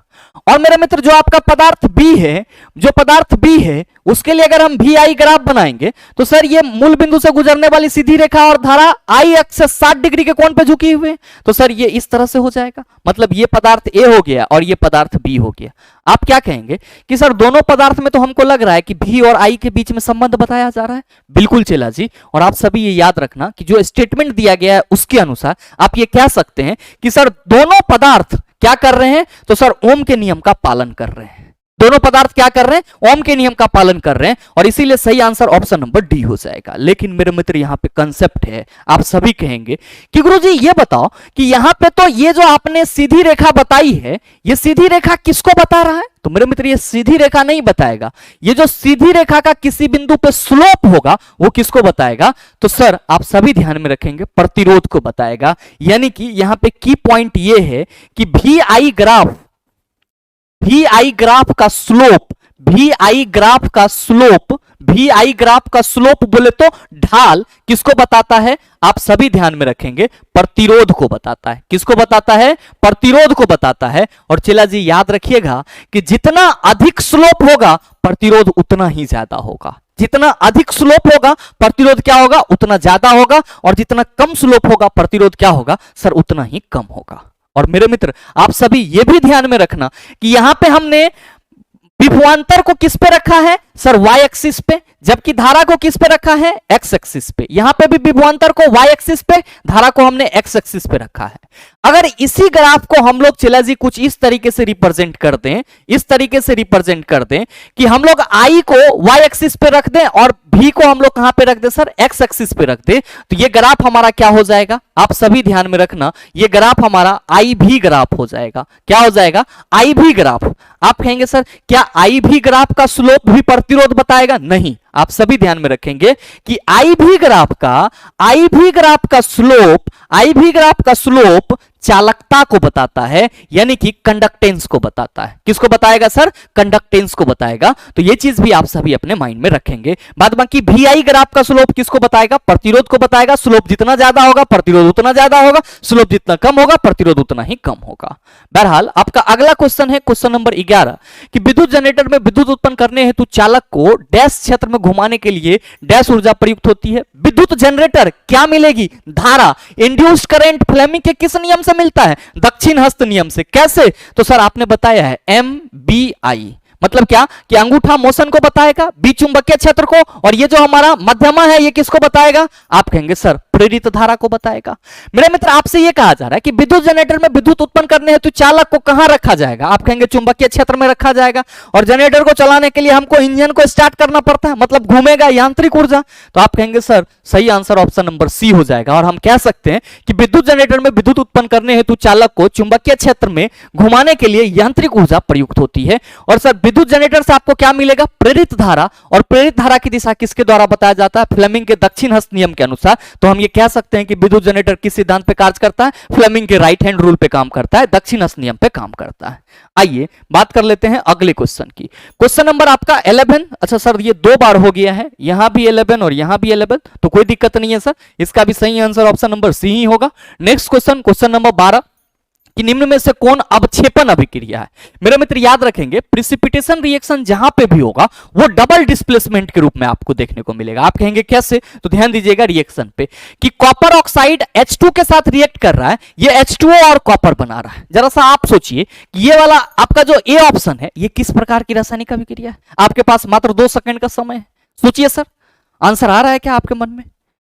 और मेरे मित्र जो आपका पदार्थ बी है, जो पदार्थ बी है उसके लिए अगर हम VI ग्राफ बनाएंगे तो सर ये मूल बिंदु से गुजरने वाली सीधी रेखा और धारा I अक्ष से 60 डिग्री के कोण पर झुकी हुई है, तो सर ये इस तरह से हो जाएगा। मतलब ये पदार्थ ए हो गया और ये पदार्थ बी हो गया। आप क्या कहेंगे कि सर दोनों पदार्थ में तो हमको लग रहा है कि V और I के बीच में संबंध बताया जा रहा है। बिल्कुल चेला जी, और आप सभी ये याद रखना कि जो स्टेटमेंट दिया गया है उसके अनुसार आप ये कह सकते हैं कि सर दोनों पदार्थ क्या कर रहे हैं, तो सर ओम के नियम का पालन कर रहे हैं। दोनों पदार्थ क्या कर रहे हैं, ओम के नियम का पालन कर रहे हैं, और इसीलिए सही आंसर ऑप्शन नंबर डी हो जाएगा। लेकिन मेरे मित्र यहां पे कंसेप्ट है, आप सभी कहेंगे कि गुरुजी ये बताओ कि यहां पे तो ये जो आपने सीधी रेखा बताई है, ये सीधी रेखा किसको बता रहा है, तो मेरे मित्र ये सीधी रेखा नहीं बताएगा। ये जो सीधी रेखा का किसी बिंदु पे स्लोप होगा वो किसको बताएगा, तो सर आप सभी ध्यान में रखेंगे प्रतिरोध को बताएगा। यानी कि यहां पे की पॉइंट ये है कि VI ग्राफ का स्लोप, VI ग्राफ का स्लोप बोले तो ढाल किसको बताता है, आप सभी ध्यान में रखेंगे प्रतिरोध को बताता है। किसको बताता है, प्रतिरोध को बताता है। और चेला जी याद रखिएगा कि जितना अधिक स्लोप होगा प्रतिरोध उतना ही ज्यादा होगा। जितना अधिक स्लोप होगा प्रतिरोध क्या होगा, उतना ज्यादा होगा, और जितना कम स्लोप होगा प्रतिरोध क्या होगा सर, उतना ही कम होगा। और मेरे मित्र आप सभी ये भी ध्यान में रखना कि यहां पे हमने विभवांतर को किस पे रखा है सर, Y एक्सिस पे, जबकि धारा को किस पे रखा है, X एक्सिस पे। यहां पे भी विभवांतर को Y एक्सिस पे, धारा को हमने X एक्सिस पे रखा है। अगर इसी ग्राफ को हम लोग चला जी कुछ इस तरीके से रिप्रेजेंट कर दें, इस तरीके से रिप्रेजेंट कर दें कि हम लोग I को Y एक्सिस पे रख दें और V को हम लोग कहां पे रख दें सर, X एक्सिस पे रख दें, तो ये ग्राफ हमारा क्या हो जाएगा, आप सभी ध्यान में रखना, ये ग्राफ हमारा IV ग्राफ हो जाएगा। क्या हो जाएगा, IV ग्राफ। आप कहेंगे सर क्या IV ग्राफ का स्लोप भी प्रतिरोध बताएगा, नहीं। आप सभी ध्यान में रखेंगे कि IV ग्राफ का स्लोप चालकता को बताता है, यानी कि कंडक्टेंस को बताता है। किसको बताएगा सर, कंडक्टेंस को बताएगा। तो ये चीज भी आप सभी अपने माइंड में रखेंगे। बाद बाकी VI ग्राफ का स्लोप किसको बताएगा, प्रतिरोध को बताएगा। स्लोप जितना ज्यादा होगा प्रतिरोध उतना ज्यादा होगा, स्लोप जितना कम होगा प्रतिरोध उतना ही कम होगा। बहरहाल आपका अगला क्वेश्चन है क्वेश्चन नंबर 11 कि विद्युत जनरेटर में विद्युत उत्पन्न करने हेतु चालक को डैश क्षेत्र में घुमाने के लिए डैश ऊर्जा प्रयुक्त होती है। विद्युत जनरेटर क्या मिलेगी, धारा। इंड्यूस्ड करंट फ्लेमिंग के किस नियम से मिलता है, दक्षिण हस्त नियम से। कैसे, तो सर आपने बताया है MBI, मतलब क्या कि अंगूठा मोशन को बताएगा, बी चुंबकीय क्षेत्र को, और ये जो हमारा मध्यमा है ये किसको बताएगा? आप कहेंगे सर प्रेरित धारा को बताएगा। मेरे मित्र आपसे ये कहा जा रहा है कि विद्युत जनरेटर में विद्युत उत्पन्न करने हेतु चालक को कहां रखा जाएगा? आप कहेंगे चुंबकीय क्षेत्र में रखा जाएगा, और जनरेटर को चलाने के लिए हमको इंजन को स्टार्ट करना पड़ता है, मतलब घूमेगा, यांत्रिक ऊर्जा। तो आप कहेंगे सर सही आंसर ऑप्शन नंबर सी हो जाएगा। और हम कह सकते हैं कि विद्युत जनरेटर में विद्युत उत्पन्न करने हेतु चालक को चुंबकीय क्षेत्र में घुमाने के लिए यांत्रिक ऊर्जा प्रयुक्त होती है। और सर विद्युत जनरेटर से आपको क्या मिलेगा? प्रेरित धारा, और प्रेरित धारा की दिशा किसके द्वारा बताया जाता है? फ्लेमिंग के दक्षिण हस्त नियम के अनुसार। तो हम ये कह सकते हैं कि विद्युत जनरेटर किस सिद्धांत पे कार्य करता है? फ्लेमिंग के राइट हैंड रूल पे काम करता है, दक्षिण हस्त नियम पे काम करता है। आइए बात कर लेते हैं अगले क्वेश्चन की। क्वेश्चन नंबर आपका 11। अच्छा सर ये 2 बार हो गया है, यहां भी 11 और यहां भी 11, तो कोई दिक्कत नहीं है सर, इसका भी सही आंसर ऑप्शन नंबर सी ही होगा। नेक्स्ट क्वेश्चन, क्वेश्चन नंबर 12 कि निम्न में से कौन अवक्षेपण अभिक्रिया है? मेरे मित्र याद रखेंगे प्रिसिपिटेशन रिएक्शन जहां पे भी होगा वो डबल डिस्प्लेसमेंट के रूप में आपको देखने को मिलेगा। आप कहेंगे कैसे? तो ध्यान दीजिएगा रिएक्शन पे कि कॉपर ऑक्साइड H2 के साथ रिएक्ट कर रहा है, ये H2O और कॉपर बना रहा है। जरा सा आप सोचिए कि ये वाला आपका जो ए ऑप्शन है ये किस प्रकार की रासायनिक अभिक्रिया है? आपके पास मात्र 2 सेकंड का समय है, सोचिए सर। आंसर आ रहा है क्या आपके मन में?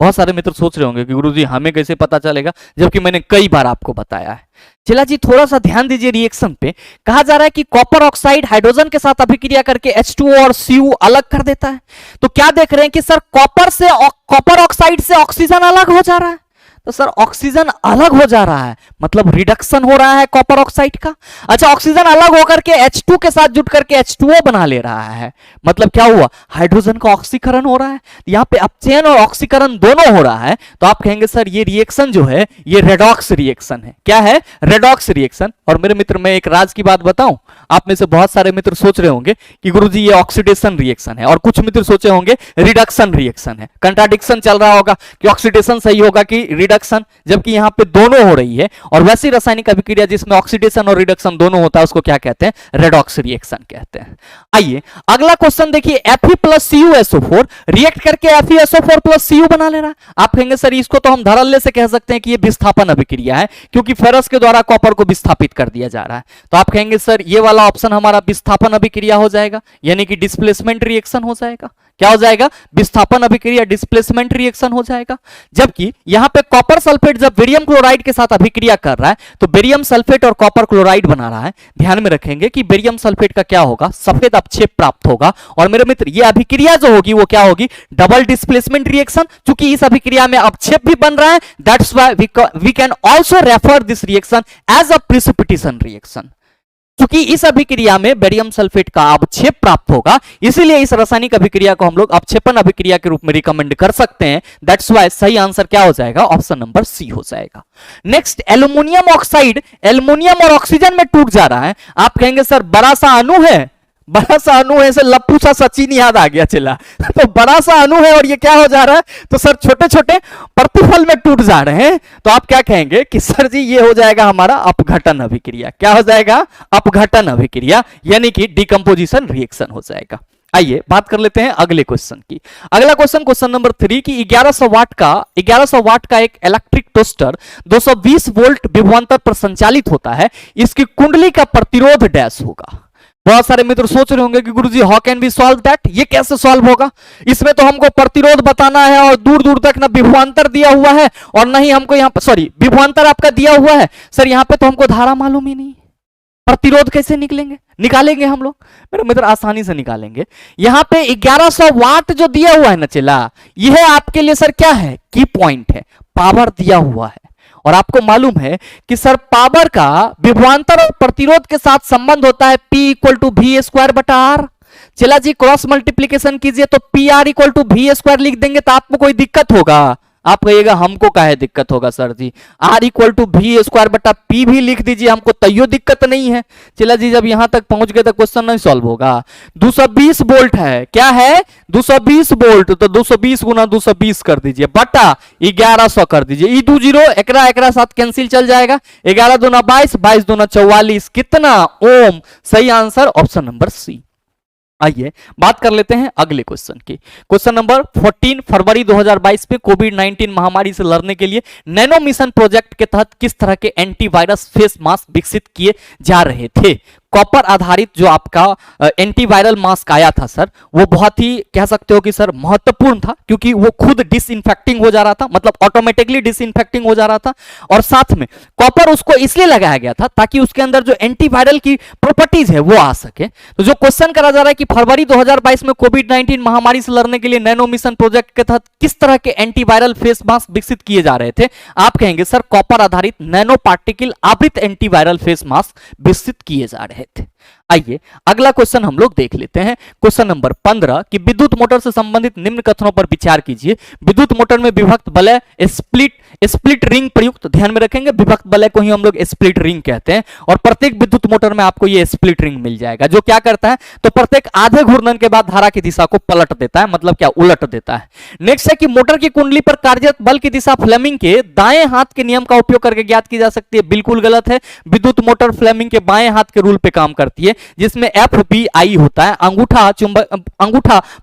बहुत सारे मित्र सोच रहे होंगे कि गुरुजी हमें कैसे पता चलेगा, जबकि मैंने कई बार आपको बताया है। चला जी थोड़ा सा ध्यान दीजिए रिएक्शन पे। कहा जा रहा है कि कॉपर ऑक्साइड हाइड्रोजन के साथ अभिक्रिया करके H2O और Cu अलग कर देता है। तो क्या देख रहे हैं कि सर कॉपर ऑक्साइड से ऑक्सीजन अलग हो जा रहा है। तो सर ऑक्सीजन अलग हो जा रहा है, मतलब रिडक्शन हो रहा है कॉपर ऑक्साइड का। अच्छा ऑक्सीजन अलग होकर के H2 के साथ जुट करके H2O बना ले रहा है, मतलब क्या हुआ? हाइड्रोजन का ऑक्सीकरण हो रहा है। यहाँ पे अपचयन और ऑक्सीकरण दोनों हो रहा है। तो आप कहेंगे सर ये रिएक्शन जो है ये रेडॉक्स रिएक्शन है। क्या है? Redox reaction. और मेरे मित्र मैं एक राज की बात बताऊं, आप में से बहुत सारे मित्र सोच रहे होंगे कि गुरुजी ये ऑक्सीडेशन रिएक्शन है, और कुछ मित्र सोचे होंगे रिडक्शन रिएक्शन है। कंट्राडिक्शन चल रहा होगा कि ऑक्सीडेशन सही होगा कि रिडक्शन, जबकि यहां पे दोनों हो रही है। और वैसी रासायनिक अभिक्रिया जिसमें ऑक्सीडेशन और रिडक्शन दोनों होता है उसको क्या कहते हैं? रेडॉक्स रिएक्शन कहते हैं। आइए अगला क्वेश्चन देखिए, Fe प्लस CuSO4 रिएक्ट करके FeSO4 प्लस Cu बना ले रहा है। आप कहेंगे सर इसको तो हम धड़ल्ले से कह सकते हैं कि ये विस्थापन अभिक्रिया है, क्योंकि फेरस के द्वारा कॉपर को विस्थापित कर दिया जा रहा है। तो आप कहेंगे सर ये वाला ऑप्शन हमारा विस्थापन अभिक्रिया हो जाएगा, यानी कि डिस्प्लेसमेंट रिएक्शन हो जाएगा। क्या हो जाएगा? विस्थापन अभिक्रिया, डिस्प्लेसमेंट रिएक्शन हो जाएगा। जबकि यहां पे कॉपर सल्फेट जब बेरियम क्लोराइड के साथ अभिक्रिया कर रहा है तो बेरियम सल्फेट और कॉपर क्लोराइड बना रहा है। ध्यान में रखेंगे कि बेरियम सल्फेट का क्या होगा? सफेद अपक्षेप प्राप्त होगा। और मेरे मित्र ये अभिक्रिया जो होगी वो क्या होगी? Double displacement reaction. चूंकि इस अभिक्रिया में अपक्षेप भी बन रहा है, that's why we can also refer this reaction as a precipitation reaction. क्योंकि इस अभिक्रिया में बेरियम सल्फेट का अवक्षेप प्राप्त होगा, इसीलिए इस रासायनिक अभिक्रिया को हम लोग अवक्षेपण अभिक्रिया के रूप में रिकमेंड कर सकते हैं। दैट्स व्हाई सही आंसर क्या हो जाएगा? ऑप्शन नंबर सी हो जाएगा। नेक्स्ट, एल्युमिनियम ऑक्साइड एल्युमिनियम और ऑक्सीजन में टूट जा रहा है। आप कहेंगे सर बड़ा सा अणु है, बड़ा सा अणु है, से लप्पू सा सचिन याद आ गया चला। तो बड़ा सा अणु है और ये क्या हो जा रहा है? तो सर छोटे छोटे प्रतिफल में टूट जा रहे हैं। तो आप क्या कहेंगे कि सर जी ये हो जाएगा हमारा अपघटन अभिक्रिया। क्या हो जाएगा? अपघटन अभिक्रिया, यानी कि डिकम्पोजिशन रिएक्शन हो जाएगा। आइए बात कर लेते हैं अगले क्वेश्चन की। अगला क्वेश्चन, क्वेश्चन नंबर 3 की 1100 वाट का एक इलेक्ट्रिक टोस्टर 220 वोल्ट विभवांतर पर संचालित होता है। इसकी कुंडली का प्रतिरोध डैश होगा। बहुत सारे मित्र सोच रहे होंगे कि Guruji how can we solve that? ये कैसे सॉल्व होगा? इसमें तो हमको प्रतिरोध बताना है और दूर दूर तक ना विभवांतर दिया हुआ है और ना ही हमको यहाँ पर, सॉरी विभवांतर आपका दिया हुआ है सर, यहाँ पे तो हमको धारा मालूम ही नहीं। प्रतिरोध कैसे निकालेंगे हम लोग? मेरे मित्र आसानी से निकालेंगे। यहाँ पे 1100 वाट जो दिया हुआ है ना चला, यह आपके लिए सर क्या है? की पॉइंट है, पावर दिया हुआ है। और आपको मालूम है कि सर पावर का विभवांतर और प्रतिरोध के साथ संबंध होता है P equal to V square बटा आर। चला जी क्रॉस मल्टीप्लीकेशन कीजिए तो P R equal to V square लिख देंगे तो आपको कोई दिक्कत होगा? आप कहिएगा हमको काहे दिक्कत होगा sir ji, R equal to V square बटा पी भी लिख दीजिए, हमको तैयो दिक्कत नहीं है। चला जी जब यहां तक पहुंच गए तो क्वेश्चन नहीं सॉल्व होगा। 220 वोल्ट है, क्या है? 220 वोल्ट, तो 220 गुना 220 कर दीजिए बटा 1100 कर दीजिए। ई 20 एकरा साथ कैंसिल चल जाएगा। 11 दूना 22, 22 दूना 44, कितना? ओम। सही आंसर ऑप्शन नंबर सी। आइए बात कर लेते हैं अगले क्वेश्चन की। क्वेश्चन नंबर 14, फरवरी 2022 में कोविड-19 महामारी से लड़ने के लिए नैनो मिशन प्रोजेक्ट के तहत किस तरह के एंटीवायरस फेस मास्क विकसित किए जा रहे थे? कॉपर आधारित जो आपका एंटीवायरल मास्क आया था सर, वो बहुत ही कह सकते हो कि सर महत्वपूर्ण था, क्योंकि वो खुद डिसइंफेक्टिंग हो जा रहा था, मतलब ऑटोमेटिकली डिसइंफेक्टिंग हो जा रहा था। और साथ में कॉपर उसको इसलिए लगाया गया था ताकि उसके अंदर जो एंटीवायरल की प्रॉपर्टीज है वो आ सके। तो जो क्वेश्चन करा जा रहा है कि फरवरी 2022 में कोविड-19 महामारी से लड़ने के लिए नैनो मिशन प्रोजेक्ट के तहत किस तरह के एंटीवायरल फेस मास्क विकसित किए जा रहे थे, आप कहेंगे सर कॉपर आधारित नैनो पार्टिकल आवृत एंटीवायरल फेस मास्क विकसित किए जा रहे थे। आइए अगला क्वेश्चन हम लोग देख लेते हैं, क्वेश्चन नंबर 15 कि विद्युत मोटर से संबंधित निम्न कथनों पर विचार कीजिए। विद्युत मोटर में विभक्त वलय स्प्लिट रिंग प्रयुक्त, ध्यान में रखेंगे विभक्त वलय को ही हम लोग स्प्लिट रिंग कहते हैं, और प्रत्येक विद्युत मोटर में आपको ये स्प्लिट रिंग मिल जाएगा, जो क्या करता है तो प्रत्येक आधे घूर्णन के बाद धारा की दिशा को पलट देता है, मतलब क्या उलट देता है। नेक्स्ट है कि मोटर की कुंडली पर कार्यरत बल की दिशा फ्लेमिंग के दाएं हाथ के नियम का उपयोग करके ज्ञात की जा सकती है, बिल्कुल गलत है। विद्युत मोटर फ्लेमिंग के बाएं हाथ के रूल पे काम करती है, जिसमें FBI होता है, अंगूठा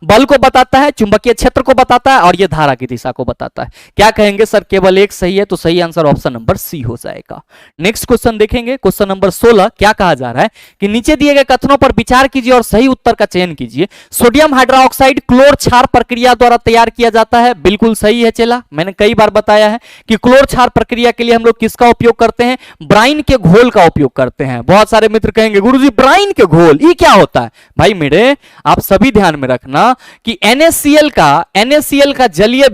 बल को बताता है, चुंबकीय क्षेत्र को बताता है, और यह धारा की दिशा को बताता है। क्या कहेंगे सर केवल एक सही है, तो सही आंसर ऑप्शन नंबर सी हो जाएगा। नेक्स्ट क्वेश्चन देखेंगे, क्वेश्चन नंबर 16 क्या कहा जा रहा है कि नीचे दिए गए कथनों पर विचार कीजिए और सही उत्तर का चयन कीजिए। सोडियम हाइड्रोक्साइड क्लोर क्षार प्रक्रिया द्वारा तैयार किया जाता है, बिल्कुल सही है चेला, मैंने कई बार बताया है कि क्लोर क्षार प्रक्रिया के लिए हम लोग किसका उपयोग करते हैं, ब्राइन के घोल का उपयोग करते हैं। बहुत सारे मित्र कहेंगे गुरुजी ब्राइन के घोल ये क्या होता है, भाई मेरे आप सभी ध्यान में रखना कि NaCl का जलीय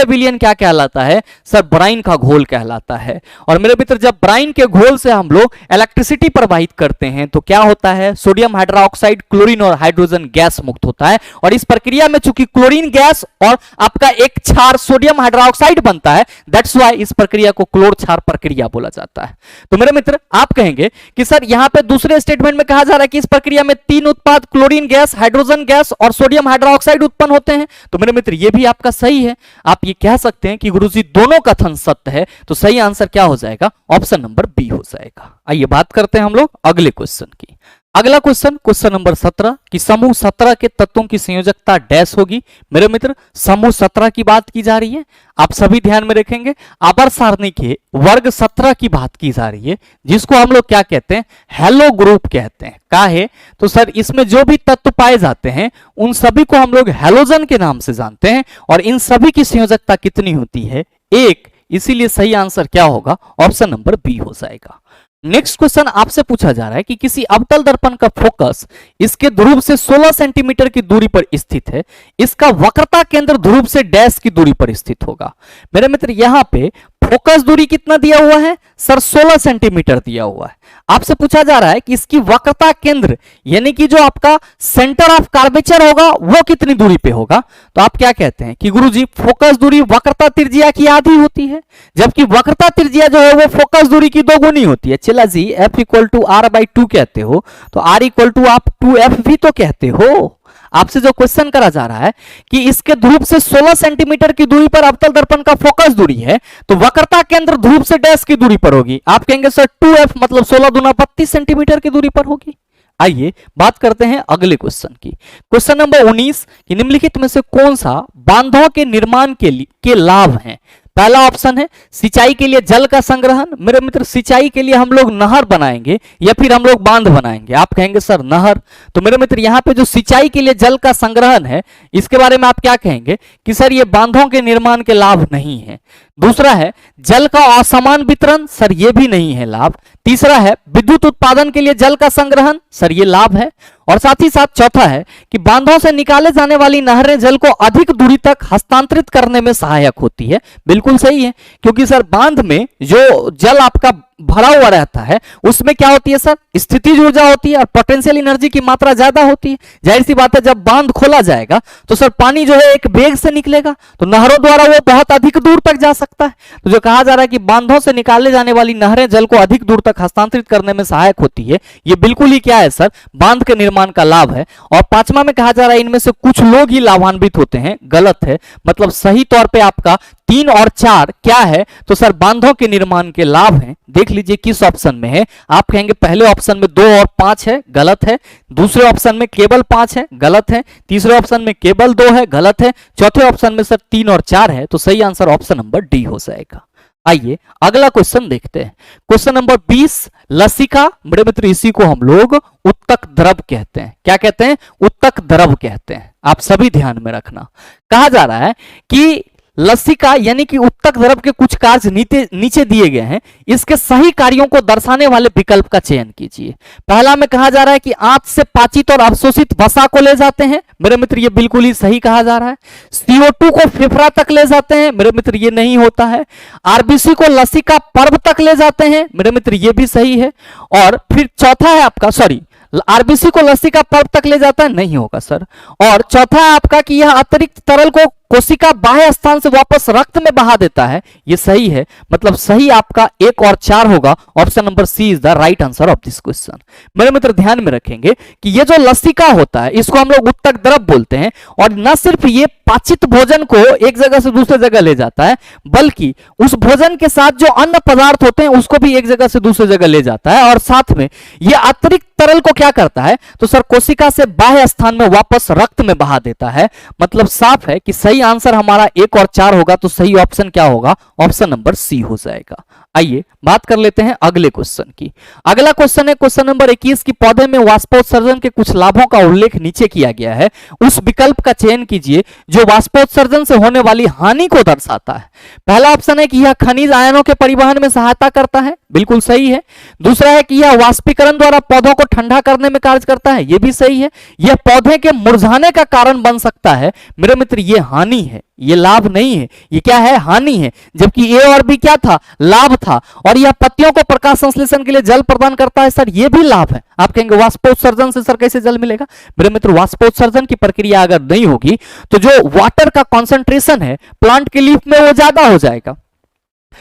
विलयन क्या कहलाता है सर, ब्राइन का घोल कहलाता है। और मेरे मित्र जब ब्राइन के घोल से हम लोग इलेक्ट्रिसिटी प्रवाहित करते हैं तो क्या होता है, सोडियम हाइड्रोक्साइड क्लोरीन और हाइड्रोजन गैस मुक्त होता है, और इस प्रक्रिया में चूंकि क्लोरीन गैस और आपका एक क्षार सोडियम हाइड्रोक्साइड बनता है, दैट्स व्हाई इस प्रक्रिया को क्लोर क्षार प्रक्रिया बोला जाता है। तो मेरे मित्र आप कहेंगे कि सर यहां पे दूसरे स्टेटमेंट में कहा जा रहा है कि इस प्रक्रिया में 3 उत्पाद क्लोरीन गैस, हाइड्रोजन गैस और सोडियम हाइड्रोक्साइड उत्पन्न होते हैं। तो मेरे मित्र ये भी आपका सही है, आप ये कह सकते हैं कि गुरुजी दोनों कथन सत्य है, तो सही आंसर क्या हो जाएगा, ऑप्शन नंबर बी हो जाएगा। आइए बात करते हैं हम लोग अगले क्वेश्चन की। अगला क्वेश्चन नंबर 17 कि समूह 17 के तत्वों की संयोजकता डैश होगी। मेरे मित्र समूह 17 की बात की जा रही है, आप सभी ध्यान में रखेंगे। आवर्त सारणी के वर्ग 17 की बात की जा रही है, जिसको हम लोग क्या कहते हैं, हेलो ग्रुप कहते हैं। काहे तो सर इसमें जो भी तत्व पाए जाते हैं उन सभी को हम लोग हेलोजन के नाम से जानते हैं, और इन सभी की संयोजकता कितनी होती है, 1। इसीलिए सही आंसर क्या होगा, ऑप्शन नंबर बी हो जाएगा। नेक्स्ट क्वेश्चन आपसे पूछा जा रहा है कि किसी अवतल दर्पण का फोकस इसके ध्रुव से 16 सेंटीमीटर की दूरी पर स्थित है, इसका वक्रता केंद्र ध्रुव से डैश की दूरी पर स्थित होगा। मेरे मित्र यहां पे फोकस दूरी कितना दिया हुआ है सर, 16 सेंटीमीटर दिया हुआ है। आपसे पूछा जा रहा है कि इसकी वक्रता केंद्र यानी कि जो आपका सेंटर ऑफ कर्वेचर होगा वो कितनी दूरी पे होगा। तो आप क्या कहते हैं कि गुरुजी फोकस दूरी वक्रता त्रिज्या की आधी होती है, जबकि वक्रता त्रिज्या जो है वो फोकस दूरी की 2 गुनी होती है। चला जी F = R/2 कहते हो, तो R = आप 2F भी तो कहते हो। आपसे जो क्वेश्चन करा जा रहा है कि इसके ध्रुव से 16 सेंटीमीटर की दूरी पर अवतल दर्पण का फोकस दूरी है, तो वक्रता केंद्र ध्रुव से डैश की दूरी पर होगी। आप कहेंगे सर 2F मतलब 16 दूना 32 सेंटीमीटर की दूरी पर होगी। आइए बात करते हैं अगले क्वेश्चन की। क्वेश्चन नंबर 19 कि निम्नलिखित में से कौन सा बांधों के निर्माण के लाभ हैं। पहला ऑप्शन है सिंचाई के लिए जल का संग्रहण। मेरे मित्र सिंचाई के लिए हम लोग नहर बनाएंगे या फिर हम लोग बांध बनाएंगे, आप कहेंगे सर नहर। तो मेरे मित्र यहाँ पे जो सिंचाई के लिए जल का संग्रहण है इसके बारे में आप क्या कहेंगे कि सर ये बांधों के निर्माण के लाभ नहीं है। दूसरा है जल का असमान वितरण, सर ये भी नहीं है लाभ। तीसरा है विद्युत उत्पादन के लिए जल का संग्रहण, सर ये लाभ है। और साथ ही साथ चौथा है कि बांधों से निकाले जाने वाली नहरें जल को अधिक दूरी तक हस्तांतरित करने में सहायक होती है। बिल्कुल सही है, क्योंकि सर बांध में जो जल आपका भरा हुआ रहता है उसमें क्या होती है सर, स्थितिज ऊर्जा होती है और पोटेंशियल एनर्जी की मात्रा ज्यादा होती है। जाहिर सी बात है जब बांध खोला जाएगा तो सर पानी जो है एक वेग से निकलेगा, तो नहरों द्वारा वो बहुत अधिक दूर तक जा सकता है। तो जो कहा जा रहा है कि बांधों से निकाले जाने वाली नहरें जल को अधिक दूर तक हस्तांतरित करने में सहायक होती है, ये बिल्कुल ही क्या है सर, बांध के निर्माण का लाभ है। और पांचवा में कहा जा रहा है इनमें से कुछ लोग ही लाभान्वित होते हैं, गलत है। मतलब सही तौर पे आपका 3 और 4 क्या है, तो सर बांधों के निर्माण के लाभ हैं। देख लीजिए किस ऑप्शन में है। आप कहेंगे पहले ऑप्शन में 2 और 5 है, गलत है। दूसरे ऑप्शन में केवल 5 है, गलत है। तीसरे ऑप्शन में केवल 2 है, गलत है। चौथे ऑप्शन में सर 3 और 4 है, तो सही आंसर ऑप्शन नंबर डी हो जाएगा। आइए अगला क्वेश्चन देखते हैं। क्वेश्चन नंबर 20, लसिका, बड़े मित्र इसी को हम लोग उत्तक द्रव कहते हैं। क्या कहते हैं? उत्तक द्रव कहते हैं। आप सभी ध्यान में रखना। कहा जा रहा है कि लसिका यानी कि उत्तक द्रव के कुछ कार्य नीचे दिए गए हैं, इसके सही कार्यों को दर्शाने वाले विकल्प का चयन कीजिए। पहला में कहा जा रहा है कि आंत से पाचित और अवशोषित वसा को ले जाते हैं, मेरे मित्र ये बिल्कुल ही सही कहा जा रहा है। CO2 को फेफड़ा तक ले जाते हैं, मेरे मित्र ये नहीं होता है। RBC को लसिका पर्व तक ले जाते हैं, मेरे मित्र ये भी सही है। और फिर चौथा है आपका, सॉरी, RBC को लसिका पर्व तक ले जाता है, नहीं होगा सर। और चौथा है आपका कि यह अतिरिक्त तरल को कोशिका बाह्य स्थान से वापस रक्त में बहा देता है, ये सही है। मतलब सही आपका 1 और 4 होगा। Option number C is the right answer of this question. मेरे मित्र ध्यान में रखेंगे कि ये जो लसिका होता है इसको हम लोग उत्तक द्रव बोलते हैं, और न सिर्फ ये पाचित भोजन को एक जगह से दूसरी जगह ले जाता है, बल्कि उस भोजन के साथ जो अन्य पदार्थ होते हैं उसको भी एक जगह से दूसरी जगह ले जाता है, और साथ में ये अतिरिक्त तरल को क्या करता है? तो सर कोशिका से बाह्य स्थान में वापस रक्त में बहा देता है। मतलब साफ है कि सही आंसर हमारा 1 और 4 होगा। तो सही ऑप्शन क्या होगा? ऑप्शन नंबर सी हो जाएगा। आइए बात कर लेते हैं अगले क्वेश्चन की। अगला क्वेश्चन है क्वेश्चन नंबर 21 की पौधे में वाष्पोत्सर्जन के कुछ लाभों का उल्लेख नीचे किया गया है, उस विकल्प का चयन कीजिए जो वाष्पोत्सर्जन से होने वाली हानि को दर्शाता है। पहला ऑप्शन है कि यह खनिज आयनों के परिवहन में सहायता करता है, बिल्कुल सही है। दूसरा है कि यह वाष्पीकरण द्वारा पौधों को ठंडा करने में कार्य करता है, यह भी सही है। यह पौधे के मुरझाने का कारण बन सकता है, मेरे मित्र ये हानि है, ये लाभ नहीं है। ये क्या है? हानि है। जबकि ए और बी क्या था? लाभ था। और यह पत्तियों को प्रकाश संश्लेषण के लिए जल प्रदान करता है, सर ये भी लाभ है। आप कहेंगे वाष्पोत्सर्जन से सर कैसे जल मिलेगा? मेरे मित्र वाष्पोत्सर्जन की प्रक्रिया अगर नहीं होगी तो जो वाटर का कॉन्सेंट्रेशन है प्लांट के लीफ में वो ज्यादा हो जाएगा,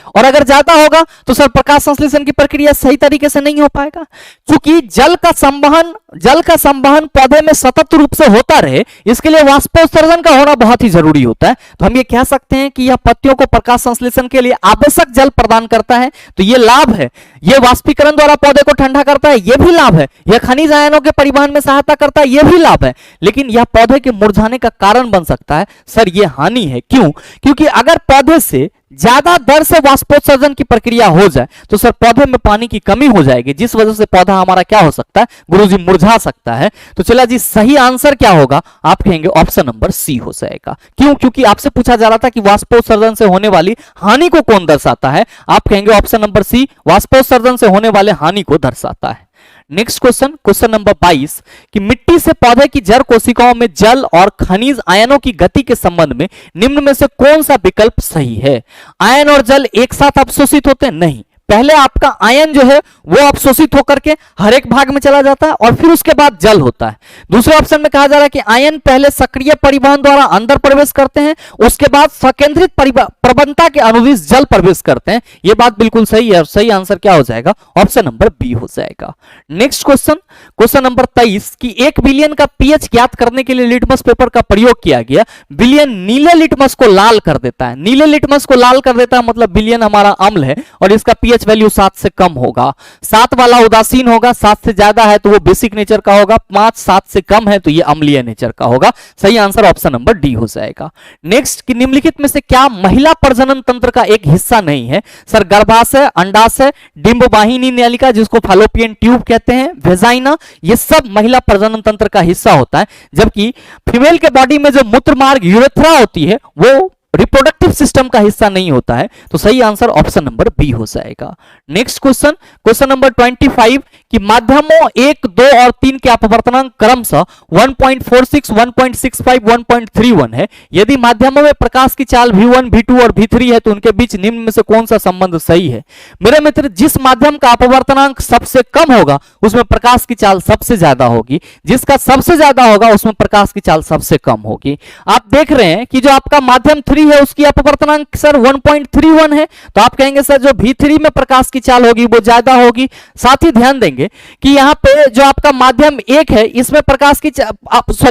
और अगर ज्यादा होगा तो सर प्रकाश संश्लेषण की प्रक्रिया सही तरीके से नहीं हो पाएगा। क्योंकि जल का संवहन पौधे में सतत रूप से होता रहे, इसके लिए वाष्पोत्सर्जन का होना बहुत ही जरूरी होता है। तो हम ये कह सकते हैं कि यह पत्तियों को प्रकाश संश्लेषण के लिए आवश्यक जल प्रदान करता है, तो ये लाभ है। यह वाष्पीकरण द्वारा पौधे को ठंडा करता है, यह भी लाभ है। यह खनिज आयनों के परिवहन में सहायता करता है, यह भी लाभ है। लेकिन यह पौधे के मुरझाने का कारण बन सकता है, सर यह हानि है। क्यों? क्योंकि अगर पौधे से ज्यादा दर से वाष्पोत्सर्जन की प्रक्रिया हो जाए तो सर पौधे में पानी की कमी हो जाएगी, जिस वजह से पौधा हमारा क्या हो सकता है? गुरुजी मुरझा सकता है। तो चला जी, सही आंसर क्या होगा? आप कहेंगे ऑप्शन नंबर सी हो जाएगा। क्यों? क्योंकि आपसे पूछा जा रहा था कि वाष्पोत्सर्जन से होने वाली हानि को कौन दर्शाता है। आप कहेंगे ऑप्शन नंबर सी, वाष्पोत्सर्जन से होने वाले हानि को दर्शाता है। नेक्स्ट क्वेश्चन, क्वेश्चन नंबर 22 कि मिट्टी से पौधे की जड़ कोशिकाओं में जल और खनिज आयनों की गति के संबंध में निम्न में से कौन सा विकल्प सही है? आयन और जल एक साथ अवशोषित होते हैं? नहीं। पहले आपका आयन जो है वो अवशोषित होकर के हर एक भाग में चला जाता है, और फिर उसके बाद जल होता है। दूसरे ऑप्शन में कहा जा रहा है कि आयन पहले सक्रिय परिवहन द्वारा अंदर प्रवेश करते हैं, उसके बाद संकेंद्रित प्रबंधता के अनुदिश जल प्रवेश करते हैं। यह बात बिल्कुल सही है, और सही आंसर क्या हो जाएगा? ऑप्शन नंबर बी हो जाएगा। नेक्स्ट क्वेश्चन, क्वेश्चन नंबर 23 कि 1 बिलियन का पीएच ज्ञात करने के लिए लिटमस पेपर का प्रयोग किया गया। बिलियन नीले लिटमस को लाल कर देता है। नीले लिटमस को लाल कर देता है मतलब बिलियन हमारा अम्ल है, और इसका पीएच वैल्यू 7 से कम होगा। 7 वाला उदासीन होगा, 7 से ज्यादा है तो वो बेसिक नेचर का होगा, 5 7 से कम है तो ये अम्लीय नेचर का होगा। सही आंसर ऑप्शन नंबर डी हो जाएगा। नेक्स्ट कि निम्नलिखित में से क्या महिला प्रजनन तंत्र का एक हिस्सा नहीं है? सर गर्भाशय, अंडाशय, डिंबवाहिनी नलिका जिसको फैलोपियन ट्यूब कहते हैं, वेजाइना, ये सब महिला प्रजनन तंत्र का हिस्सा होता है। जबकि फीमेल के बॉडी में जो मूत्र मार्ग यूरेथ्रा होती है वो रिप्रोडक्टिव सिस्टम का हिस्सा नहीं होता है। तो सही आंसर ऑप्शन नंबर बी हो जाएगा। नेक्स्ट क्वेश्चन, क्वेश्चन नंबर 25 कि माध्यमों 1, 2 और 3 के अपवर्तनांक क्रमशः 1.46, 1.65, 1.31 है। यदि माध्यमों में प्रकाश की चाल v1, v2 और v3 है तो उनके बीच निम्न में से कौन सा संबंध सही है? मेरे मित्र, जिस माध्यम का अपवर्तनांक सबसे कम होगा उसमें प्रकाश की चाल सबसे ज्यादा होगी, जिसका सबसे ज्यादा होगा उसमें प्रकाश की चाल सबसे कम होगी। आप देख रहे हैं कि जो आपका माध्यम 3 है उसकी अपवर्तनांक सर 1.31 है, तो आप कहेंगे सर जो v3 में प्रकाश की चाल होगी वो ज्यादा होगी। साथ ही ध्यान देंगे कि यहाँ पे जो आपका माध्यम 1 है इसमें प्रकाश की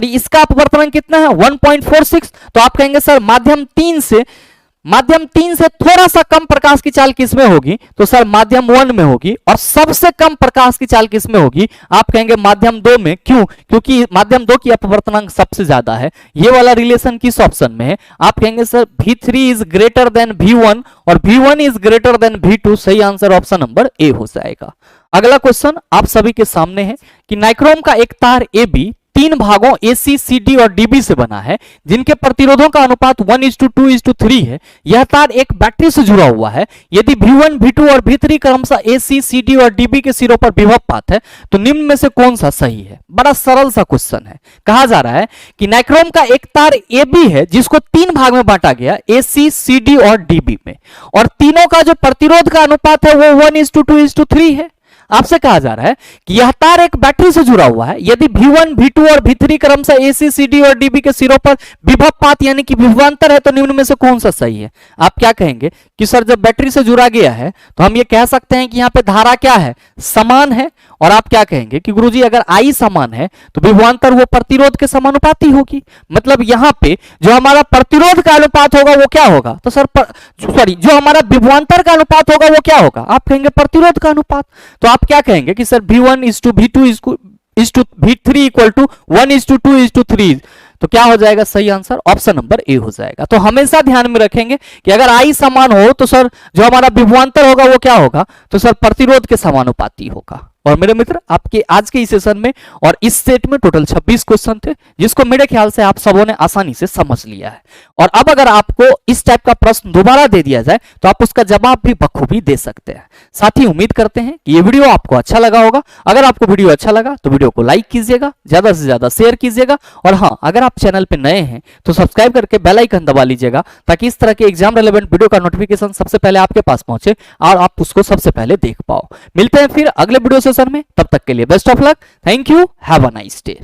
इसका अपवर्तनांक कितना है? 1.46, तो आप कहेंगे सर माध्यम 3 से माध्यम 3 से थोड़ा सा कम प्रकाश की चाल किसमें होगी, तो सर माध्यम 1 में होगी। और सबसे कम प्रकाश की चाल किसमें होगी, आप कहेंगे माध्यम 2 में। क्यों, क्योंकि माध्यम 2 की अपवर्तनांक सबसे ज्यादा है। ये वाला रिलेशन किस ऑप्शन में है, आप कहेंगे sir V3 is greater than V1 और V1 is greater than V2। सही आंसर ऑप्शन नंबर ए हो जाएगा। अगला क्वेश्चन आप सभी के सामने है कि नाइक्रोम का एक तार AB 3 भागों AC, CD और DB से बना है, जिनके प्रतिरोधों का अनुपात 1:2:3 है। यह तार एक बैटरी से जुड़ा हुआ है। यदि V1, V2 और V3 क्रमशः AC, CD और DB के सिरों पर विभव पात है, तो निम्न में से कौन सा सही है। बड़ा सरल सा क्वेश्चन है। कहा जा रहा है कि नाइक्रोम का एक तार AB है जिसको 3 भाग में बांटा गया, AC, CD और DB में, और तीनों का जो प्रतिरोध का अनुपात है वो 1:2:3 है। आपसे कहा जा रहा है कि यह तार एक बैटरी से जुड़ा हुआ है। यदि V1, V2 और V3 क्रमशः AC, CD और DB के सिरों पर विभवपात यानी कि विभवांतर है, तो निम्न में से कौन सा सही है। आप क्या कहेंगे कि सर जब बैटरी से जुड़ा गया है तो हम ये कह सकते हैं कि यहाँ पे धारा क्या है, समान है। और आप क्या कहेंगे कि गुरुजी अगर I समान है तो विभवांतर वो प्रतिरोध के समानुपाती होगी। मतलब यहाँ पे जो हमारा प्रतिरोध का अनुपात होगा वो क्या होगा, तो सर जो हमारा विभवांतर का अनुपात होगा वो क्या होगा, आप कहेंगे प्रतिरोध का अनुपात। तो आप क्या कहेंगे कि सर V1:V3 इक्वल टू 1:2:3। तो क्या हो जाएगा, सही आंसर ऑप्शन नंबर ए हो जाएगा। तो हमेशा ध्यान में रखेंगे कि अगर I समान हो तो सर जो हमारा विभवांतर होगा वो क्या होगा, तो सर प्रतिरोध के समानुपाती होगा। और मेरे मित्र आपके आज के इस सेशन में और इस सेट में टोटल 26 क्वेश्चन थे, जिसको मेरे ख्याल से आप सबों ने आसानी से समझ लिया है। और अब अगर आपको इस टाइप का प्रश्न दोबारा दे दिया जाए तो आप उसका जवाब भी बखूबी दे सकते हैं। साथ ही उम्मीद करते हैं कि ये वीडियो आपको अच्छा लगा होगा। अगर आपको वीडियो अच्छा लगा तो वीडियो को लाइक कीजिएगा, ज्यादा से ज्यादा शेयर कीजिएगा। और हाँ, अगर आप चैनल पे नए हैं तो सब्सक्राइब करके बेल आइकन दबा लीजिएगा, ताकि इस तरह के एग्जाम रिलेवेंट वीडियो का नोटिफिकेशन सबसे पहले आपके पास पहुंचे और आप उसको सबसे पहले देख पाओ। मिलते हैं फिर अगले वीडियो सेशन में, तब तक के लिए best of luck. Thank you, have a nice day.